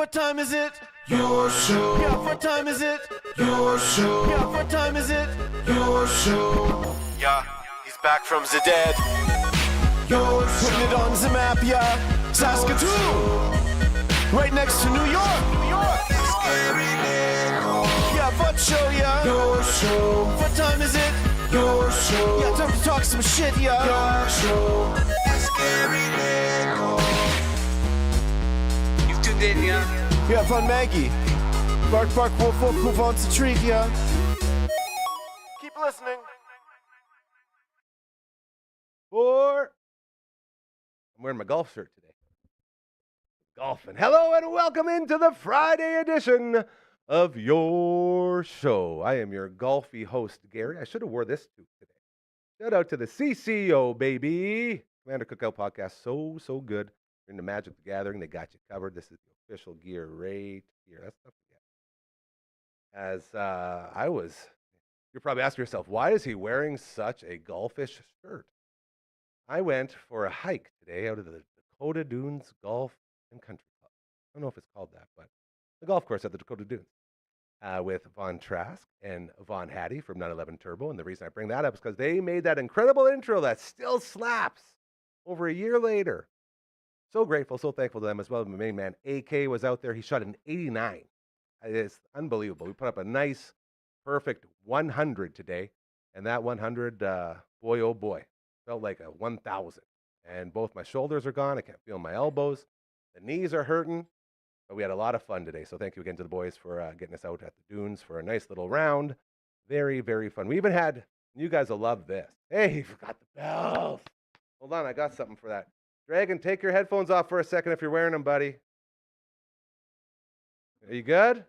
What time is it? Your show. Yeah, what time is it? Your show. Yeah, what time is it? Your show. Yeah, he's back from the dead. Your show. Putting it on the map, yeah. Saskatoon. Right next to New York. New York. Yeah, what show, yeah. Your show. What time is it? Your show. Yeah, time to talk some shit, yeah. Your show. You've tuned in, yeah? Ja, van Maggie. Bark, bark, wolf, wolf, move on to treat, yeah. Keep listening. I'm wearing my golf shirt today. Golfing. Hello and welcome into the Friday edition of your show. I am your golfy host, Gary. I should have wore this suit today. Shout out to the CCO, baby. Commander Cookout Podcast. So good. You're in the Magic the Gathering. They got you covered. This is the official gear right here. That's stuff to get. You're probably asking yourself, why is he wearing such a golfish shirt? I went for a hike today out of the Dakota Dunes Golf and Country Club. I don't know if it's called that, but the golf course at the Dakota Dunes with Von Trask and Von Hattie from 911 Turbo. And the reason I bring that up is because they made that incredible intro that still slaps over a year later. So grateful, so thankful to them as well. My main man, AK, was out there. He shot an 89. It's unbelievable. We put up a nice, perfect 100 today. And that 100, boy, oh boy, felt like a 1,000. And both my shoulders are gone. I can't feel my elbows. The knees are hurting. But we had a lot of fun today. So thank you again to the boys for getting us out at the dunes for a nice little round. Very, very fun. We even had, you guys will love this. Hey, you forgot the bells. Hold on, I got something for that. Dragon, take your headphones off for a second if you're wearing them, buddy. Are you good?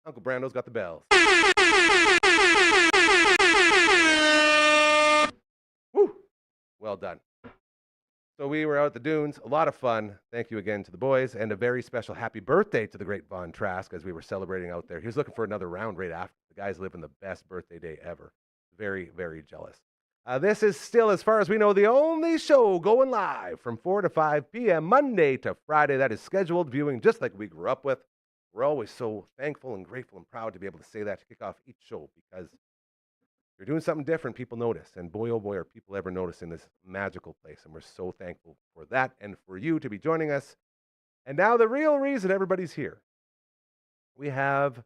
Uncle Brando's got the bells. Woo! Well done. So we were out at the dunes. A lot of fun. Thank you again to the boys. And a very special happy birthday to the great Von Trask as we were celebrating out there. He was looking for another round right after. The guy's living the best birthday day ever. Very, very jealous. This is still, as far as we know, the only show going live from 4 to 5 p.m. Monday to Friday. That is scheduled viewing just like we grew up with. We're always so thankful and grateful and proud to be able to say that to kick off each show because you're doing something different, people notice. And boy, oh boy, are people ever noticing this magical place. And we're so thankful for that and for you to be joining us. And now the real reason everybody's here. We have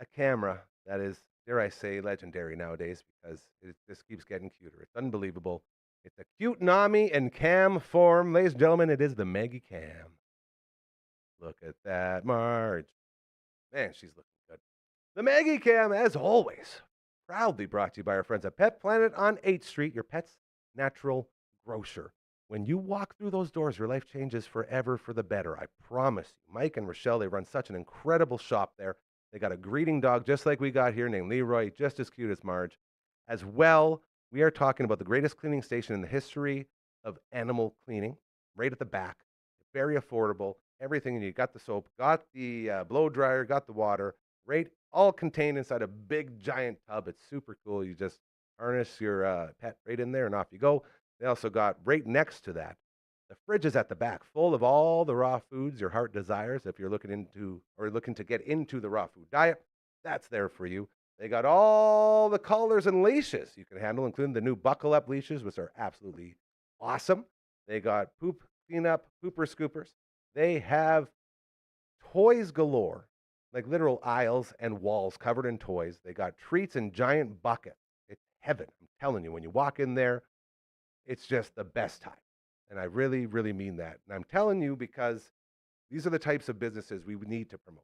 a camera that is, dare I say, legendary nowadays because this keeps getting cuter. It's unbelievable. It's a cute Nami in cam form. Ladies and gentlemen, it is the Maggie Cam. Look at that, Marge. Man, she's looking good. The Maggie Cam, as always, proudly brought to you by our friends at Pet Planet on 8th Street, your pet's natural grocer. When you walk through those doors, your life changes forever for the better. I promise you. Mike and Rochelle, they run such an incredible shop there. They got a greeting dog just like we got here named Leroy, just as cute as Marge. As well, we are talking about the greatest cleaning station in the history of animal cleaning, right at the back. Very affordable. Everything you need. Got the soap, got the blow dryer, got the water, right? All contained inside a big, giant tub. It's super cool. You just harness your pet right in there and off you go. They also got right next to that, the fridge is at the back, full of all the raw foods your heart desires. If you're looking to get into the raw food diet, that's there for you. They got all the collars and leashes you can handle, including the new buckle up leashes, which are absolutely awesome. They got poop cleanup, pooper scoopers. They have toys galore, like literal aisles and walls covered in toys. They got treats in giant buckets. It's heaven. I'm telling you, when you walk in there, it's just the best time. And I really, really mean that. And I'm telling you because these are the types of businesses we need to promote.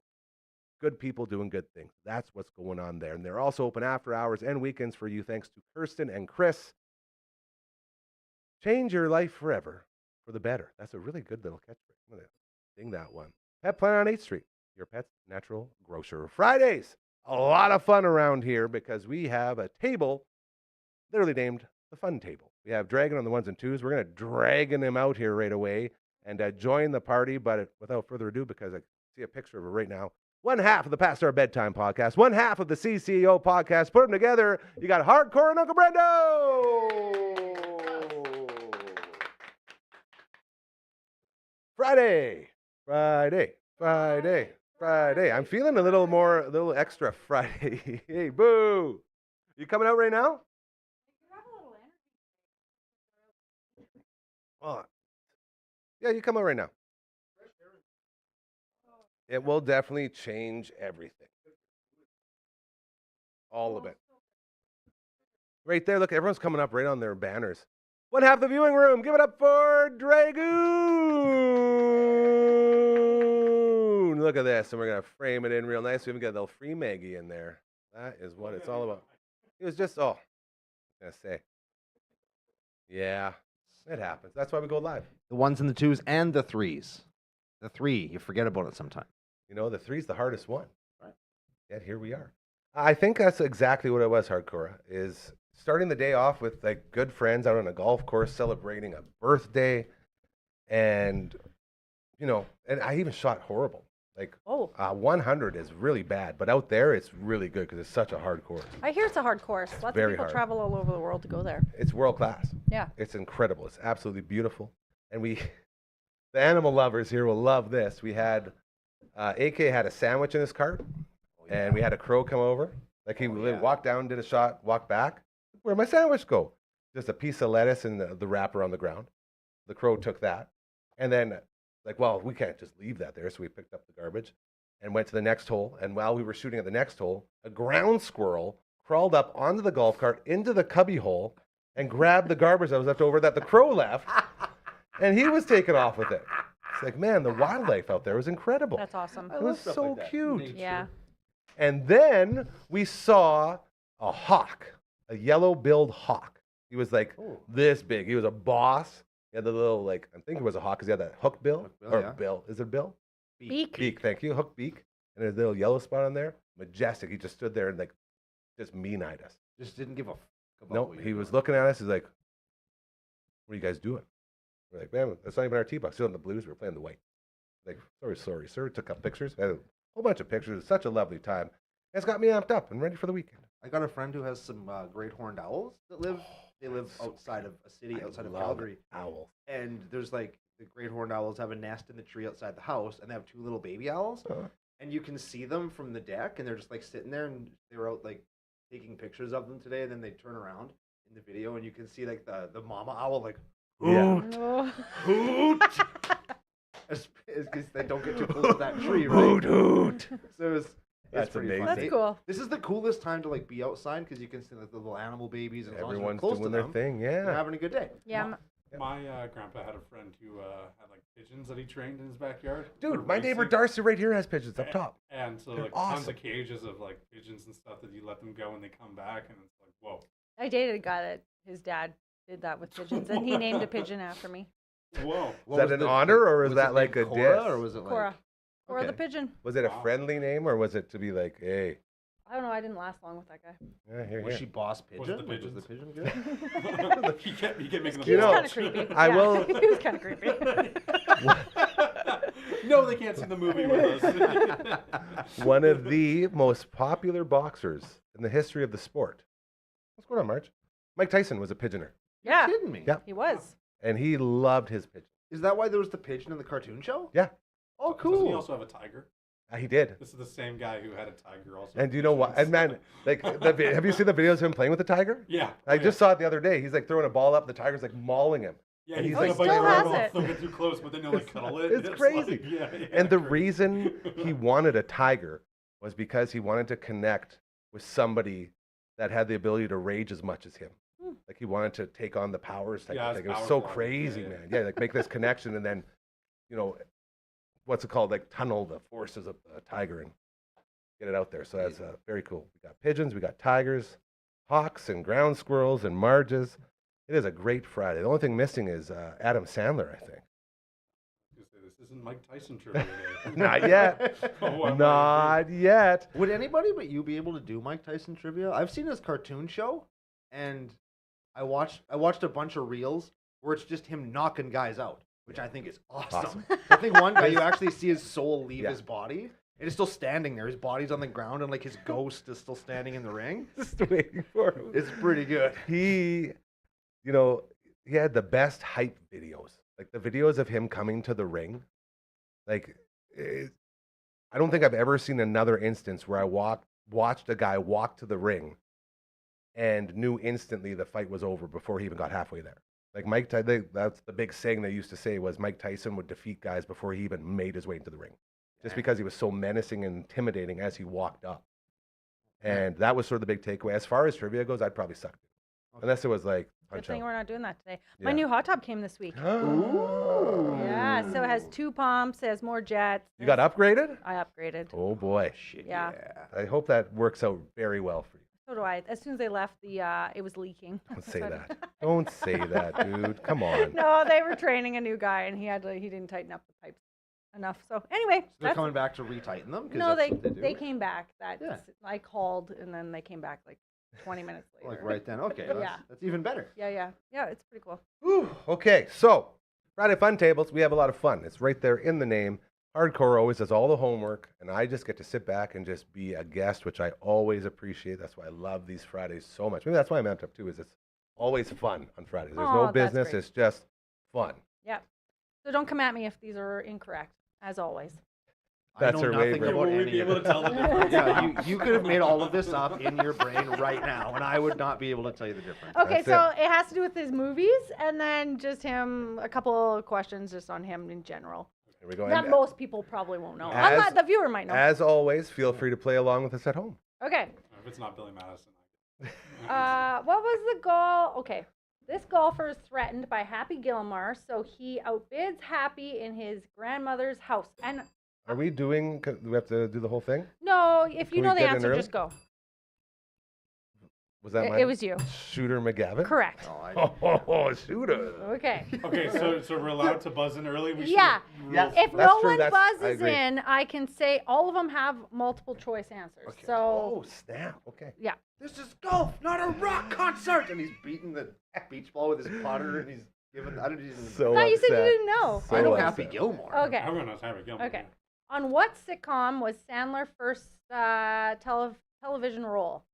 Good people doing good things. That's what's going on there. And they're also open after hours and weekends for you, thanks to Kirsten and Chris. Change your life forever for the better. That's a really good little catchphrase. I'm going to sing that one. Pet Planet on 8th Street, your pet's natural grocer. Fridays, a lot of fun around here because we have a table literally named the Fun Table. We have Dragon on the ones and twos. We're going to dragon him out here right away and join the party. But without further ado, because I see a picture of her right now, one half of the Past Our Bedtime podcast, one half of the CCO podcast. Put them together. You got Hardcore and Uncle Brendo. Friday. Friday. Friday. I'm feeling a little extra Friday. Hey, boo. You coming out right now? Oh, yeah, you come out right now. It will definitely change everything. All of it. Right there, look, everyone's coming up right on their banners. One half the viewing room. Give it up for Dragoon. Look at this. And we're going to frame it in real nice. We even got a little free Maggie in there. That is what it's all about. It was just, I'm going to say. Yeah, it happens. That's why we go live. The ones and the twos and the threes. The three, you forget about it sometimes. You know, the three's the hardest one. Right. Yet here we are. I think that's exactly what it was, Hardcore, is starting the day off with like good friends out on a golf course celebrating a birthday. And, you know, and I even shot horrible. Like, 100 is really bad, but out there it's really good because it's such a hard course. I hear it's a hard course. Lots of very people hard. travel all over the world to go there. It's world class. Yeah. It's incredible. It's absolutely beautiful. And the animal lovers here will love this. We had, AK had a sandwich in his cart, and we had a crow come over. Like he walked down, did a shot, walked back. Where'd my sandwich go? Just a piece of lettuce and the wrapper on the ground. The crow took that. And then, like, well, we can't just leave that there. So we picked up the garbage and went to the next hole. And while we were shooting at the next hole, a ground squirrel crawled up onto the golf cart into the cubby hole and grabbed the garbage that was left over that the crow left. And he was taking off with it. It's like, man, the wildlife out there was incredible. That's awesome. It was so cute. Yeah. And then we saw a hawk, a yellow-billed hawk. He was like this big. He was a boss. He had the little, like, I think it was a hawk because he had that hook bill. Bill. Is it bill? Beak. Beak, thank you. Hook beak. And there's a little yellow spot on there. Majestic. He just stood there and, like, just mean-eyed us. Just didn't give a fuck about No, he was looking at us. He's like, what are you guys doing? We're like, man, that's not even our tee box. Still in the blues. We're playing the white. Like, sorry, sir. Took up pictures. Had a whole bunch of pictures. It's such a lovely time. It's got me amped up and ready for the weekend. I got a friend who has some great horned owls that live. They live outside of a city outside of Calgary. Owls. And there's like the great horned owls have a nest in the tree outside the house, and they have two little baby owls. And you can see them from the deck, and they're just like sitting there, and they were out like taking pictures of them today, and then they turn around in the video, and you can see like the mama owl like hoot, hoot. Because they don't get too close to that tree, right? Hoot, hoot. So That's pretty amazing. fun. That's cool. This is the coolest time to like be outside because you can see like the little animal babies and as long as you're Everyone's close doing to their them, thing, they're yeah. having a good day. Yeah. My grandpa had a friend who had like pigeons that he trained in his backyard. Dude, for my neighbor racing. Darcy right here has pigeons up top. And so They're like tons awesome. of cages of like pigeons and stuff that you let them go and they come back and it's like, whoa. I dated a guy that his dad did that with pigeons, and he named a pigeon after me. Whoa. What Is that was an honor or is was that it like named a Cora, diss? or was it like Cora. Cora the Okay. pigeon. Was it a Wow. friendly name or was it to be like, hey? I don't know. I didn't last long with that guy. Yeah, here, was here. she boss pigeon? Was it the Like, was pigeons? the pigeon good? he kept making He You was know, kind of creepy. I Yeah. will- He was kind of creepy. No, they can't see the movie with us. One of the most popular boxers in the history of the sport. What's going on, Marge? Mike Tyson was a pigeoner, Yeah, Kidding me? Yeah. he was. and he loved his pigeon. Is that why there was the pigeon in the cartoon show? Yeah, Oh, Doesn't he cool. also have a tiger? he did. This is the same guy who had a tiger also. And do you know what? And man, like, have you seen the videos of him playing with the tiger? Yeah. I just saw it the other day. He's like throwing a ball up. The tiger's like mauling him. Yeah, and he's he's like, like but still you're has not it. Don't get too close, but then you'll like cuddle it. It's like- crazy. yeah, And the crazy. reason he wanted a tiger was because he wanted to connect with somebody that had the ability to rage as much as him. Like he wanted to take on the powers type Yeah, of his thing. It was power so play. crazy, Yeah, yeah. man. Yeah, like make this connection and then, you know, what's it called? Like tunnel the forces of the tiger and get it out there. So that's very cool. We got pigeons, we got tigers, hawks, and ground squirrels and marges. It is a great Friday. The only thing missing is Adam Sandler, I think. This isn't Mike Tyson trivia day. Not yet. Oh, I might Not yet. Would anybody but you be able to do Mike Tyson trivia? I've seen his cartoon show, and I watched a bunch of reels where it's just him knocking guys out, which I think is awesome. I think one guy you actually see his soul leave Yeah. his body, and it's still standing there. His body's on the ground, and like his ghost is still standing in the ring. Just waiting for him. It's pretty good. He, you know, he had the best hype videos. Like the videos of him coming to the ring. Like I don't think I've ever seen another instance where I watched a guy walk to the ring and knew instantly the fight was over before he even got halfway there. Like Mike Tyson, that's the big saying they used to say was Mike Tyson would defeat guys before he even made his way into the ring, just because he was so menacing and intimidating as he walked up. And that was sort of the big takeaway. As far as trivia goes, I'd probably suck. Unless it was like Good punch thing out. we're not doing that today. My Yeah. new hot tub came this week. Ooh. Yeah, so it has 2 pumps, it has more jets. You got upgraded? I upgraded. Oh boy. Shit. Yeah. I hope that works out very well for you. So do I. As soon as they left, it was leaking. Don't So say I- that. Don't say that, dude. Come on. No, they were training a new guy, and he didn't tighten up the pipes enough. So anyway, So they're coming back to retighten them? 'Cause no, that's what do? they came back. Yeah. I called, and then they came back like 20 minutes later. Like right then. Okay. Yeah. That's even better. Yeah. It's pretty cool. Whew. Okay, so Friday Fun Tables, we have a lot of fun. It's right there in the name. Hardcore always does all the homework, and I just get to sit back and just be a guest, which I always appreciate. That's why I love these Fridays so much. Maybe that's why I'm amped up too, is it's always fun on Fridays. There's Aw, no that's business, great. it's just fun. Yeah. So don't come at me if these are incorrect, as always. That's I her know way, nothing Brit. about Will we any be of able to it. tell the difference? Yeah, you could have made all of this up in your brain right now, and I would not be able to tell you the difference. Okay, That's so it has to do with his movies, and then just him, a couple of questions just on him in general. Here we go. That And most people probably won't know. As- Unless the viewer might know. as always, feel free to play along with us at home. Okay. If it's not Billy Madison. What was the goal? Okay. This golfer is threatened by Happy Gilmore, so he outbids Happy in his grandmother's house. And Are we doing, do we have to do the whole thing? no, if you Can we know the get in answer, early? just go. Was that mine? It was you. Shooter McGavin? Correct. Oh, shooter. Okay. Okay, so we're allowed to buzz in early. We should Yeah. rule- If That's no true, one that's- I buzzes agree. in, I can say all of them have multiple choice answers. Okay. So, Oh, snap. Okay. yeah. This is golf, not a rock concert. And he's beating the beach ball with his putter, and he's giving. I don't even. So I thought you said you upset. didn't know. So I know upset. Happy Gilmore. Okay. Everyone knows Happy Gilmore. Okay. On what sitcom was Sandler first television role?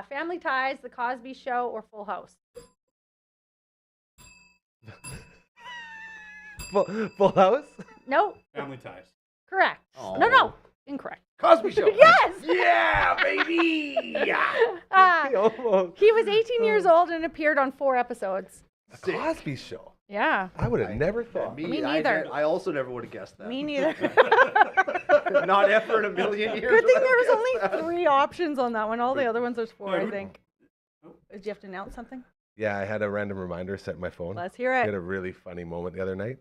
Family Ties, The Cosby Show, or Full House? Full House? No, Family Ties. correct. Oh. No, incorrect. Cosby Show. Yes! Yeah, baby. Yeah. Almost. He was 18 years old and appeared on 4 episodes. The Cosby Show. Yeah, I would have never thought. Me neither. I also never would have guessed that. me neither. Not ever in a million years. Good thing would I there was guess only that. 3 options on that one. All the other ones there's 4, I Wait, think. oh. Did you have to announce something? Yeah, I had a random reminder set in my phone. Let's hear I it. had a really funny moment the other night.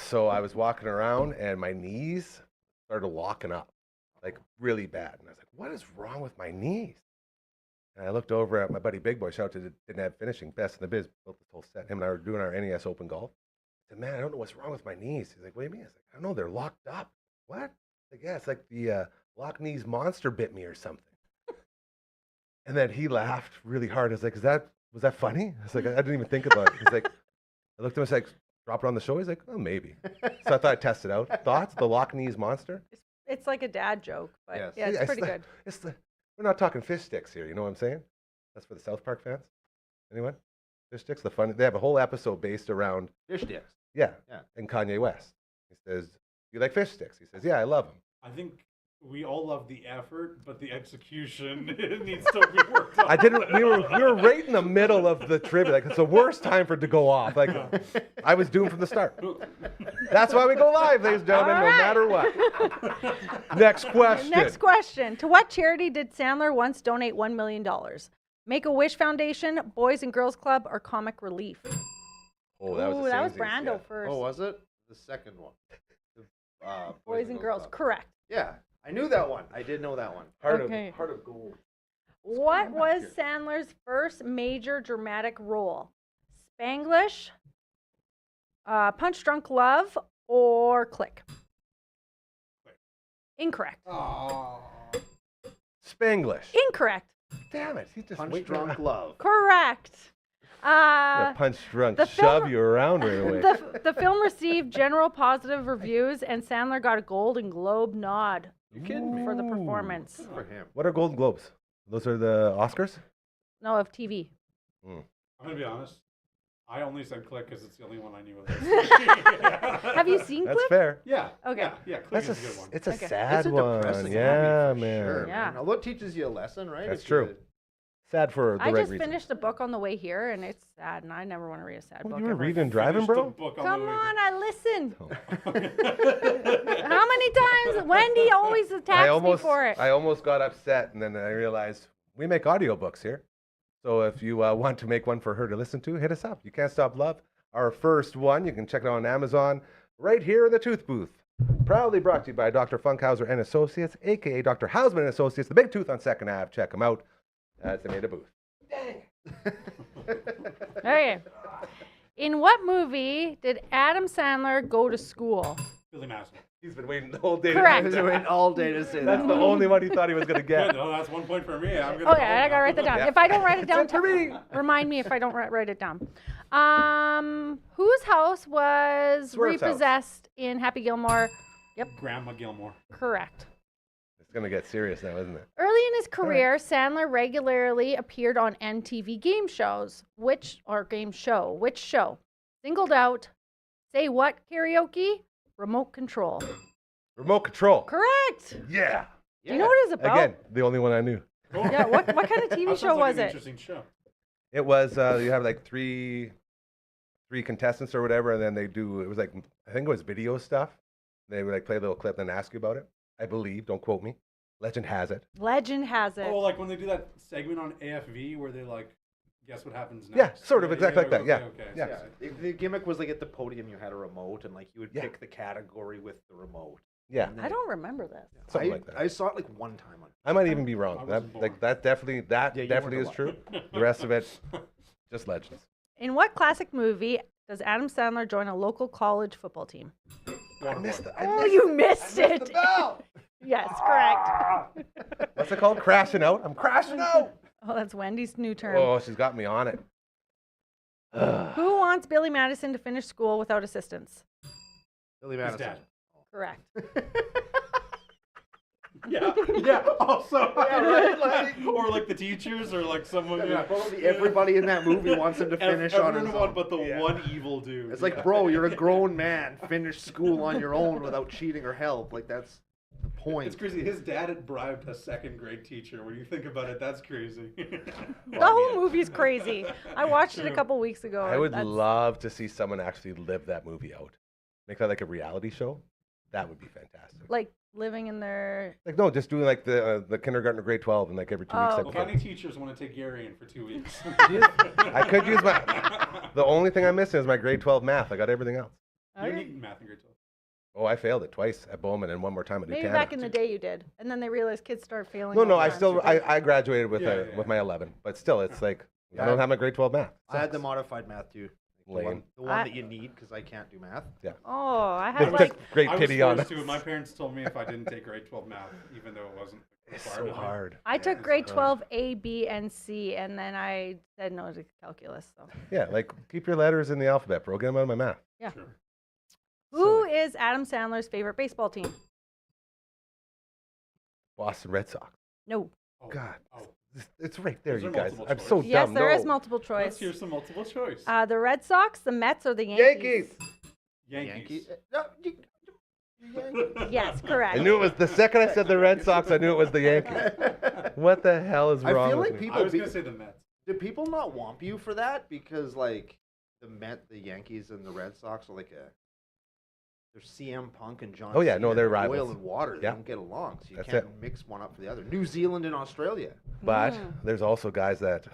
So I was walking around and my knees started locking up, like really bad. And I was like, what is wrong with my knees? And I looked over at my buddy Big Boy, shout out to Didn't Have Finishing, best in the biz, built this whole set. Him and I were doing our NES Open Golf. I said, man, I don't know what's wrong with my knees. He's like, what do you mean? I was like, I don't know, they're locked up. What? I was like, yeah, it's like the Loch Ness monster bit me or something. And then he laughed really hard. I was like, was that funny? I was like, I didn't even think about it. He's like, I looked at him, I was like, drop it on the show? He's like, oh, maybe. So I thought I'd test it out. Thoughts? The Loch Ness monster? It's like a dad joke, but Yes. yeah, it's Yeah, pretty good. We're not talking fish sticks here. You know what I'm saying? That's for the South Park fans. Anyone? Fish sticks. They have a whole episode based around Fish sticks. yeah, Yeah. and Kanye West. He says, "You like fish sticks?" He says, "Yeah, I love them." I think we all love the effort, but the execution needs to be worked on. I didn't. We were right in the middle of the trivia. Like it's the worst time for it to go off. Like I was doomed from the start. That's why we go live, ladies and gentlemen, All no right. matter what. Next question. Next question. To what charity did Sandler once donate $1 million? Make-A-Wish Foundation, Boys and Girls Club, or Comic Relief? Oh, that was Ooh, the that was samesies, Brando yeah. first. Oh, was it? The second one. The, Boys and Girls, Club. correct. Yeah, I knew that one. I did know that one. Okay. Heart of gold. What was Sandler's first major dramatic role? Spanglish, Punch Drunk Love, or Click? Incorrect. Oh. Spanglish. Incorrect. Damn it. He's just Punch waiting Drunk around. Love. Correct. Yeah, punch drunk. the Shove film- you around right away. The film received general positive reviews, and Sandler got a Golden Globe nod You kidding me? for the performance. Good for him. What are Golden Globes? Those are the Oscars? No, of TV. I'm gonna be honest. I only said Click because it's the only one I knew of this. Have you seen That's Click? fair. Yeah. That's Okay. Yeah, Click That's is a good one. it's a Okay. sad It's a one. depressing Yeah, movie for man. Sure, Yeah. man. Although it teaches you a lesson, right? That's If true. you- Sad for the I right just reason. finished a book on the way here, and it's sad, and I never want to read a sad Well, book. you were ever. reading and driving, Finish the bro? book Come the way on, I listen. Oh. How many times? Wendy always attacks me for it. I almost got upset, and then I realized we make audiobooks here. So if you want to make one for her to listen to, hit us up. You Can't Stop Love. Our first one, you can check it out on Amazon right here in the Tooth Booth. Proudly brought to you by Dr. Funkhauser and Associates, a.k.a. Dr. Hausman and Associates, the Big Tooth on 2nd Ave. Check them out. They made a booth. Okay. In what movie did Adam Sandler go to school? Billy Madison. He's been waiting the whole day. Correct. I've been waiting all day to say That's that. the only one he thought he was going to Good. get. Oh, that's 1 point for me. I'm gonna Okay, I gotta write that down. Yeah. If I don't write it down, for me. remind me if I don't write it down. Whose house was Swerve's house. repossessed in Happy Gilmore? Grandma Gilmore. Correct. It's going to get serious now, isn't it? Early in his career, Sandler regularly appeared on MTV game shows. Which show? Singled Out, Say What Karaoke, Remote Control. Remote Control. Correct. Yeah. Do you know what it's about? Again, the only one I knew. Cool. Yeah, what kind of That TV sounds show like was an it? Interesting show. It was, you have like three contestants or whatever, and then it was like, I think it was video stuff. They would like play a little clip and then ask you about it. I believe, don't quote me. Legend has it. Legend has it. Oh, like when they do that segment on AFV where they like guess what happens Yeah, next. sort of, exactly like that, Okay, yeah. okay. Yeah. Yeah, the gimmick was like at the podium you had a remote and like you would Yeah. pick the category with the remote. Yeah, I don't remember this. something I, like that. I saw it like one time on. I might even be I wrong. That, wasn't like born. that definitely you definitely is weren't true. The rest of it, just legends. In what classic movie does Adam Sandler join a local college football team? I missed it. Oh, you missed it. Yes, correct. What's it called? Crashing out. I'm crashing out. Oh, that's Wendy's new term. Oh, she's got me on it. Who wants Billy Madison to finish school without assistance? Billy His Madison. dad. Correct. Yeah, yeah. Also, Yeah, right, like- or like the teachers, or like someone. Yeah, probably everybody in that movie wants him to finish on his everyone own. but the Yeah. one evil dude. It's like, bro, you're a grown man. Finish school on your own without cheating or help. Like that's the point. It's crazy. His dad had bribed a second grade teacher. When you think about it, that's crazy. The whole movie's crazy. I watched it a couple weeks ago. I would That's- love to see someone actually live that movie out. Make that like a reality show. That would be fantastic. like living in their. Like no, just doing like the kindergarten or grade 12 and like every 2 weeks. Oh, type Well, of how thing. many teachers want to take Gary in for 2 weeks? I could use my. The only thing I'm missing is my grade 12 math. I got everything else. You didn't need math in grade 12. Oh, I failed it twice at Bowman and one more time at Maybe Buchanan. back in the day you did, and then they realized kids start failing. No, all no, the I time. still I graduated with Yeah, yeah. with my 11, but still, it's like I Yeah. don't have my grade 12 math. I had the modified math too. Like Lame. the one that you need because I can't do math. Oh, I They had like. took great I was pity on forced us. to, and my parents told me if I didn't take grade 12 math, even though it wasn't It's required so of me. hard. I took it's grade hard. 12 A, B, and C, and then I said no to calculus. So. Yeah, like keep your letters in the alphabet, bro. Get them out of my math. Sure. Who is Adam Sandler's favorite baseball team? Boston Red Sox. No. Oh, God. Oh. It's right there, Those you are guys. multiple I'm choice. so Yes, dumb. there is no. multiple Let's choice. hear some multiple choice. The Red Sox, the Mets, or the Yankees? Yankees. Yes, correct. I knew it was the second I said the Red Sox. I knew it was the Yankees. What the hell is I wrong feel with like me? people I was be- gonna say the Mets. Do people not womp you for that because like the Yankees and the Red Sox are like they're CM Punk and John. Oh, yeah, no, Cena, they're Oil rivals. and water. They Yeah. don't get along, so you That's can't it. mix one up for the other. New Zealand and Australia. But Mm. there's also guys that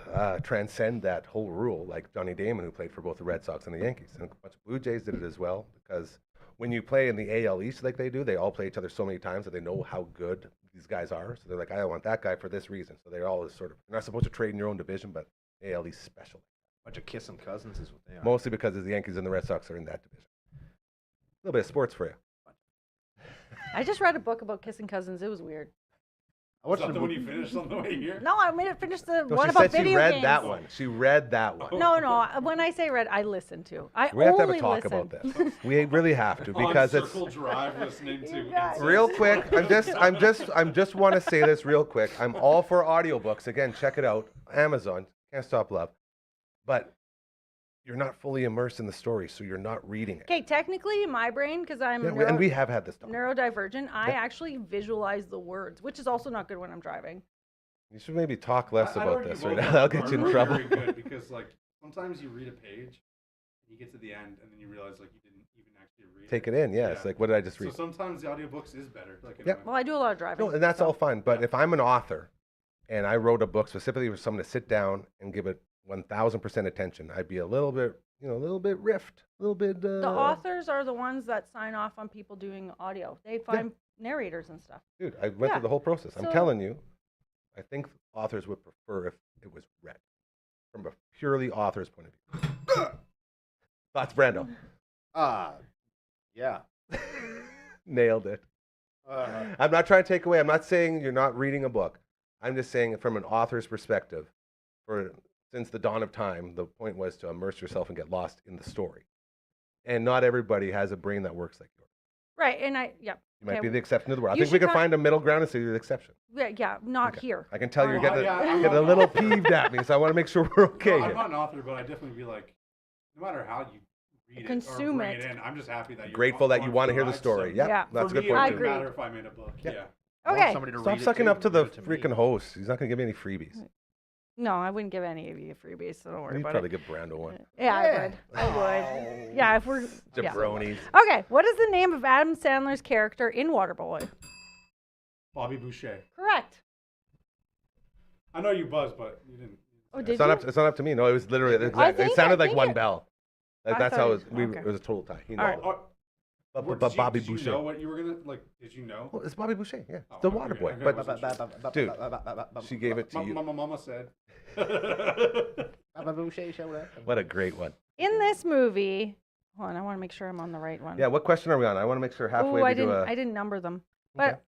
transcend that whole rule, like Johnny Damon, who played for both the Red Sox and the Yankees. And a bunch of Blue Jays did it as well, because when you play in the AL East like they do, they all play each other so many times that they know how good these guys are. So they're like, I want that guy for this reason. So they're all sort of, you're not supposed to trade in your own division, but AL East special. Bunch of kissing cousins is what they are. Mostly because the Yankees and the Red Sox are in that division. A little bit of sports for you. I just read a book about kissing cousins. It was weird. I watched Is that the the one movie. you finished on the way here? No, I made it finish the No, one she about said she video read games. that one. She read that one. No. When I say read, I listen to. I We have to have only a talk listen. about this. We really have to, On because it's Circle Drive listening to You guys. Incest. real quick. I'm just want to say this real quick. I'm all for audiobooks. Again, check it out. Amazon. Can't Stop Love. But you're not fully immersed in the story, so you're not reading it. Okay, technically in my brain, because I'm Yeah, and we have had this talk. neurodivergent, I Yeah. actually visualize the words, which is also not good when I'm driving. You should maybe talk less I'd about argue this both right of now. I'll them get you in are trouble. Very good because like sometimes you read a page, you get to the end, and then you realize like you didn't even actually read Take it in, yeah. It's Yeah. like, what did I just So read? sometimes the audiobooks is better. Like in Yeah. a way. Well, I do a lot of driving. No, and that's so- all fine. But Yeah. if I'm an author and I wrote a book specifically for someone to sit down and give it 1,000% attention, I'd be a little bit, a little bit riffed, a little bit. The authors are the ones that sign off on people doing audio. They find narrators and stuff. Dude, I went Yeah. through the whole process. I'm So- telling you, I think authors would prefer if it was read from a purely author's point of view. Thoughts, Brando? Yeah. Nailed it. I'm not trying to take away. I'm not saying you're not reading a book. I'm just saying from an author's perspective, since the dawn of time, the point was to immerse yourself and get lost in the story. And not everybody has a brain that works like yours. Right, and You You might Okay, be the exception to the rule. I you think we should can find a middle ground and say you're the exception. Yeah, not Okay. here. I can tell you're Alright. getting, Yeah, I'm getting a not- little peeved at me, so I want to make sure we're okay No, I'm here. not an author, but I definitely be like, no matter how you read Consume it or bring it. it in, I'm just happy that you're Grateful that you going want to through hear the ride, story. so Yep, Yeah. that's a for good me, point. I it too. doesn't agree. matter if I made a book. Yeah. Yeah. I want Okay. somebody to Stop read it sucking too, up to give the it me. freaking host. He's not going to give me any freebies. No, I wouldn't give any of you freebies, so don't worry You'd about probably it. give Brando one. Yeah, I Yeah. would. I would. Yeah, if we're yeah. Jabronis. Okay, what is the name of Adam Sandler's character in Waterboy? Bobby Boucher. Correct. I know you buzzed, but you didn't. Oh, say did It's not, you? up, it's not up to me. No, it was literally, it think- sounded I like think one it- bell. I That's thought how it- it okay. was a total tie. He All right. knows. Oh, Bobby did you Boucher. know what you were gonna like? Did you know? Well, it's Bobby Boucher, yeah. Oh, The okay, water boy. okay, But wasn't dude, she gave it to you. Mama said. What a great one. In this movie, hold on, I want to make sure I'm on the right one. Yeah, what question are we on? I want to make sure halfway Ooh, we I do didn't. a... I didn't number them, but Okay.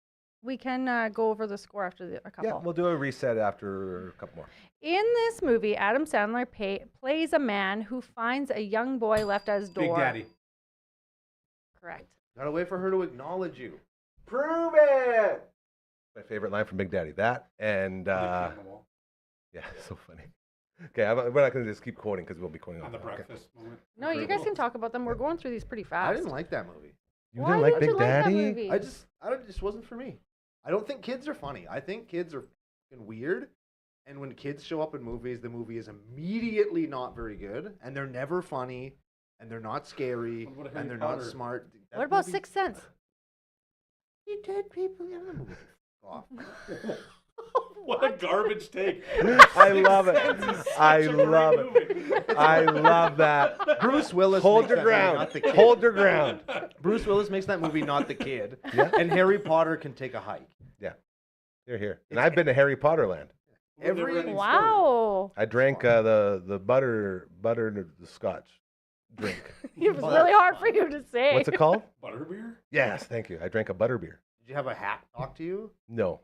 we can go over the score after a couple. Yeah, we'll do a reset after a couple more. In this movie, Adam Sandler plays a man who finds a young boy left at his door. Big Daddy. Correct. Gotta wait for her to acknowledge you. Prove it! My favorite line from Big Daddy. That and... On the wall. yeah, so funny. Okay, we're not going to just keep quoting because we'll be quoting On on the that. Okay. breakfast moment. No, you guys can talk about them. We're going through these pretty fast. I didn't like that movie. You Why didn't like didn't Big you like that Daddy? movie? It just wasn't for me. I don't think kids are funny. I think kids are fucking weird. And when kids show up in movies, the movie is immediately not very good. And they're never funny. And they're not scary. What about And Harry they're not Potter? smart. That What about movie- Sixth Sense? You dead people in the movie. Off. What a garbage take. I love it. Sense is I such a great love it. movie. I love that. Bruce Willis Hold makes your that movie, ground. not the kid. Hold your ground. Bruce Willis makes that movie, not the kid. Yeah. And Harry Potter can take a hike. Here. And I've been to Harry Potter Land. Every- Never-ending Wow. I drank the butter the scotch drink. It was really hard for you to say. What's it called? story. Butterbeer? Yes, thank you. I drank a butterbeer. Did you have a hat talk to you? No.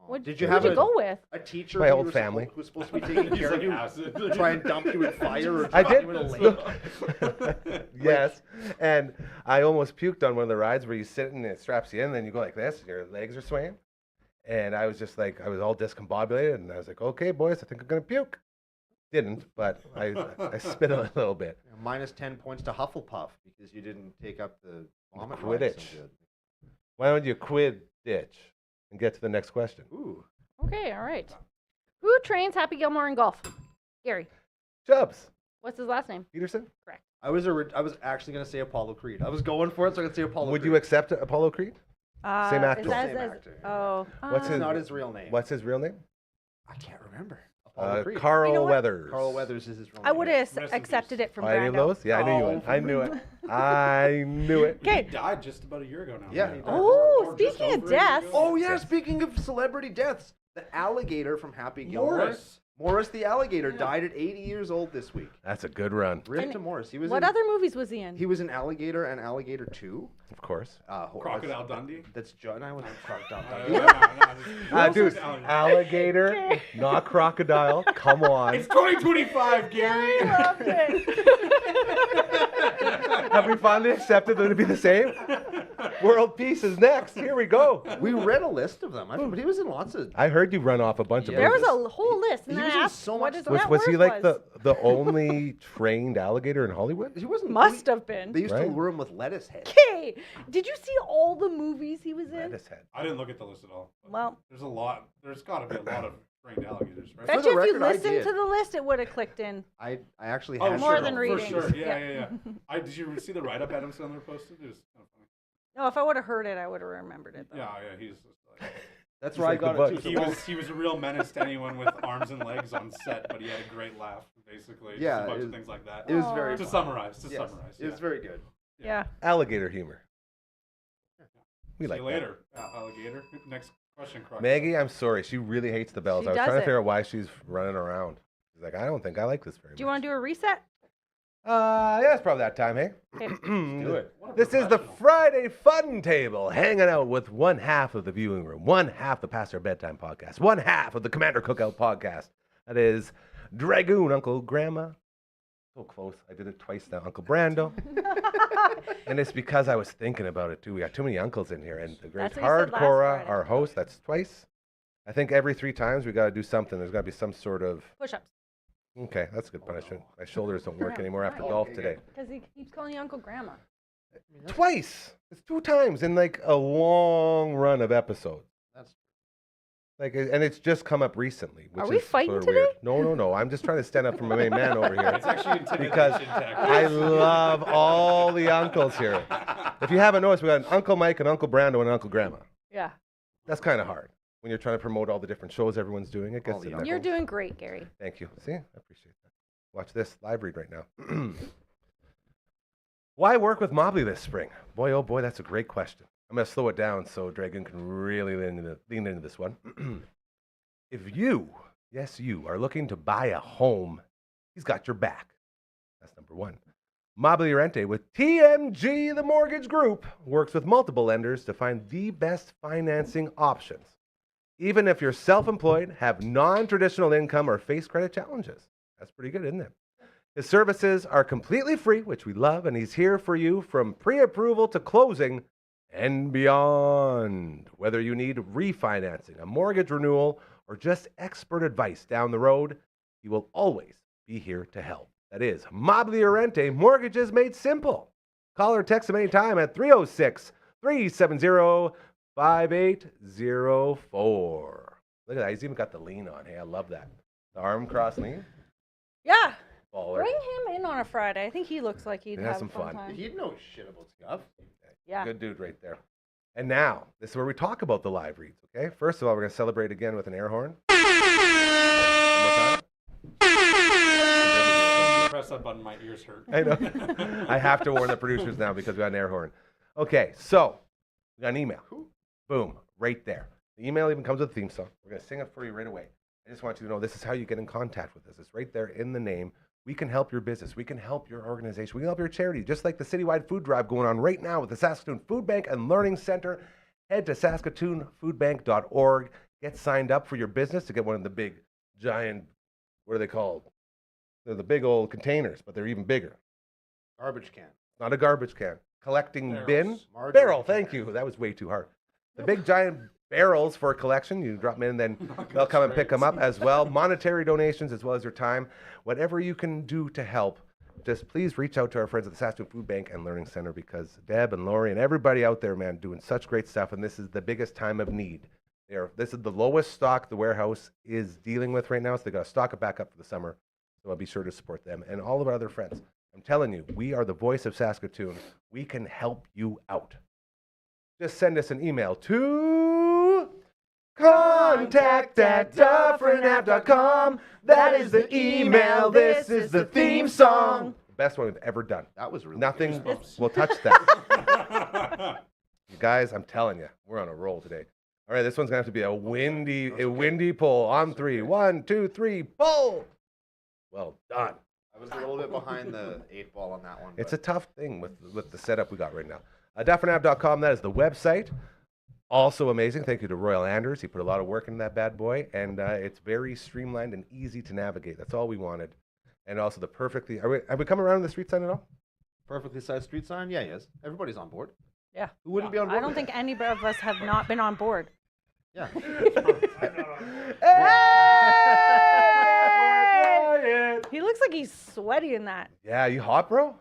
What Did you who'd have you a, go with? a teacher My who old was family. who was supposed to be taking He's care like of you? acid. Try and dump you in fire or I drop did. you in a lake? Yes. And I almost puked on one of the rides where you sit and it straps you in, and then you go like this, and your legs are swaying. And I was just like, I was all discombobulated, and I was like, okay, boys, I think I'm going to puke. Didn't, but I spit a little bit. Minus 10 points to Hufflepuff because you didn't take up the vomit Quidditch. ride so good. Why don't you quit ditch and get to the next question? Ooh. Okay, all right. Who trains Happy Gilmore in golf? Gary. Chubbs. What's his last name? Peterson? I was actually going to say Apollo Creed. I was going for it, so I could say Apollo Would Creed. you accept Apollo Creed? Same actor. Is that, Same is- actor. Oh. What's It's his- not his real name. What's his real name? I can't remember. Apollo Creed. Carl You know what? Weathers. Carl Weathers is his real name. I would have Rest in accepted peace. it from Oh, any of Brando. those? Yeah, I knew you would. Oh. I knew it. I knew it. He Okay. died just about a year ago now. Yeah, he died. Oh, Or just speaking of over a year deaths. ago. Oh, yeah, speaking of celebrity deaths, the alligator from Happy Gilmore. Morris. The alligator died at 80 years old this week. That's a good run. Rip And to Morris. He was What in, other movies was he in? He was in Alligator and Alligator 2. Of course. Crocodile Dundee. That's John. I was Crocodile No, Dundee. Dude, alligator, not crocodile. Come on. It's 2025, Gary. I loved it. Have we finally accepted them to be the same? World peace is next. Here we go. We read a list of them. But he was in lots of. I heard you run off a bunch of Yeah. There was movies. a whole list, and He then was I in asked so what much his stuff. net Was he worth like was. the only trained alligator in Hollywood? He wasn't. Must have been. They used to Right? lure him with lettuce head. Okay, did you see all the movies he was in? Lettuce head. I didn't look at the list at all. but Well, there's a lot. There's got to be a lot of trained alligators, right? bet the you if you record, I listened did. to the list, it would have clicked in. I actually Oh, had More sure, than for reading. sure. Yeah. Yeah. Did you see the write-up Adam Sandler posted? It was kind of funny. No, if I would have heard it, I would have remembered it. Though. Yeah, he's just like, That's He's where I like the got book. it too. he was a real menace to anyone with arms and legs on set, but he had a great laugh, basically. Yeah, Just a bunch it of was- things like that. It was Aw. very. To fun. summarize, Yes, it was very good. Yeah. Alligator humor. We See like you that. later, alligator. Next question, Croc. Maggie, I'm sorry. She really hates the bells. She I was does trying to it. figure out why she's running around. She's like, I don't think I like this very much. Do you want to do a reset? Yeah, it's probably that time, hey? Okay. Do it. What a This is the professional. Friday Fun Table, hanging out with one half of the viewing room, one half the Past Our Bedtime podcast, one half of the Commander Cookout podcast. That is Dragoon, Uncle Grandma. So close. I did it twice now. Uncle Brando. And it's because I was thinking about it, too. We got too many uncles in here. And the great That's what you said last Hardcora, Friday. our host, that's twice. I think every 3 times we got to do something. There's got to be some sort of... Push-ups. Okay, that's good punishment. My shoulders don't work Yeah. anymore after Right. golf Okay, today. Because he keeps calling you Uncle Grandma. Twice. It's 2 times in like a long run of episodes. That's Like, and it's just come up recently. Which Are we is fighting sort of today? weird. No. I'm just trying to stand up for my main man over here. It's actually intimidation Because tactics. I love all the uncles here. If you haven't noticed, we got an Uncle Mike, an Uncle Brando, and an Uncle Grandma. Yeah. That's kind of hard when you're trying to promote all the different shows everyone's doing. It All gets the to uncles. You're doing great, Gary. Thank you. See, I appreciate that. Watch this live read right now. Why work with Mobley this spring? Boy, oh boy, that's a great question. I'm going to slow it down so Dragon can really lean into this one. If you, yes, you, are looking to buy a home, he's got your back. That's number 1. Mobley Rente with TMG, the mortgage group, works with multiple lenders to find the best financing options. Even if you're self-employed, have non-traditional income, or face credit challenges. That's pretty good, isn't it? His services are completely free, which we love, and he's here for you from pre-approval to closing and beyond. Whether you need refinancing, a mortgage renewal, or just expert advice down the road, he will always be here to help. That is Mobley Rente, mortgages made simple. Call or text him anytime at 306-370-5804. Look at that. He's even got the lean on. Hey, I love that. The arm cross lean. Yeah. Baller. Bring him in on a Friday. I think he looks like he'd Have have some a fun fun. time. He'd know shit about stuff. Yeah. Good dude right there. And now, this is where we talk about the live reads, okay? First of all, we're going to celebrate again with an air horn. One more time. Press that button, my ears hurt. I know. I have to warn the producers now because we got an air horn. Okay, so we got an email. Boom, right there. The email even comes with a theme song. We're going to sing it for you right away. I just want you to know this is how you get in contact with us. It's right there in the name. We can help your business. We can help your organization. We can help your charity, just like the citywide food drive going on right now with the Saskatoon Food Bank and Learning Center. Head to saskatoonfoodbank.org. Get signed up for your business to get one of the big, giant, what are they called? They're the big old containers, but they're even bigger. Garbage can. Not a garbage can. Collecting Barrels. bin. Margarine Barrel, can. thank you. That was way too hard. The big giant barrels for a collection. You drop them in and then they'll come and pick them up as well. Monetary donations as well as your time. Whatever you can do to help, just please reach out to our friends at the Saskatoon Food Bank and Learning Center because Deb and Lori and everybody out there, man, doing such great stuff. And this is the biggest time of need. This is the lowest stock the warehouse is dealing with right now. So they got to stock it back up for the summer. So I'll be sure to support them and all of our other friends. I'm telling you, we are the voice of Saskatoon. We can help you out. Just send us an email to contact@dufferinave.com. That is the email. This is the theme song. The best one we've ever done. That was really Nothing good. will touch that. You guys, I'm telling you, we're on a roll today. All right, this one's going to have to be a windy pull. On 3. 1, 2, 3, pull. Well done. I was a little bit behind the 8 ball on that one. It's but a tough thing with the setup we got right now. Dufferinav.com, that is the website. Also amazing. Thank you to Royal Anders. He put a lot of work into that bad boy, and it's very streamlined and easy to navigate. That's all we wanted. And also the perfectly... Have we come around the street sign at all? perfectly sized street sign? Yeah, yes. Everybody's on board. Yeah. Who wouldn't be on board? I don't with think that? any of us have not been on board. Yeah. He looks like he's sweaty in that. Yeah, you hot, bro?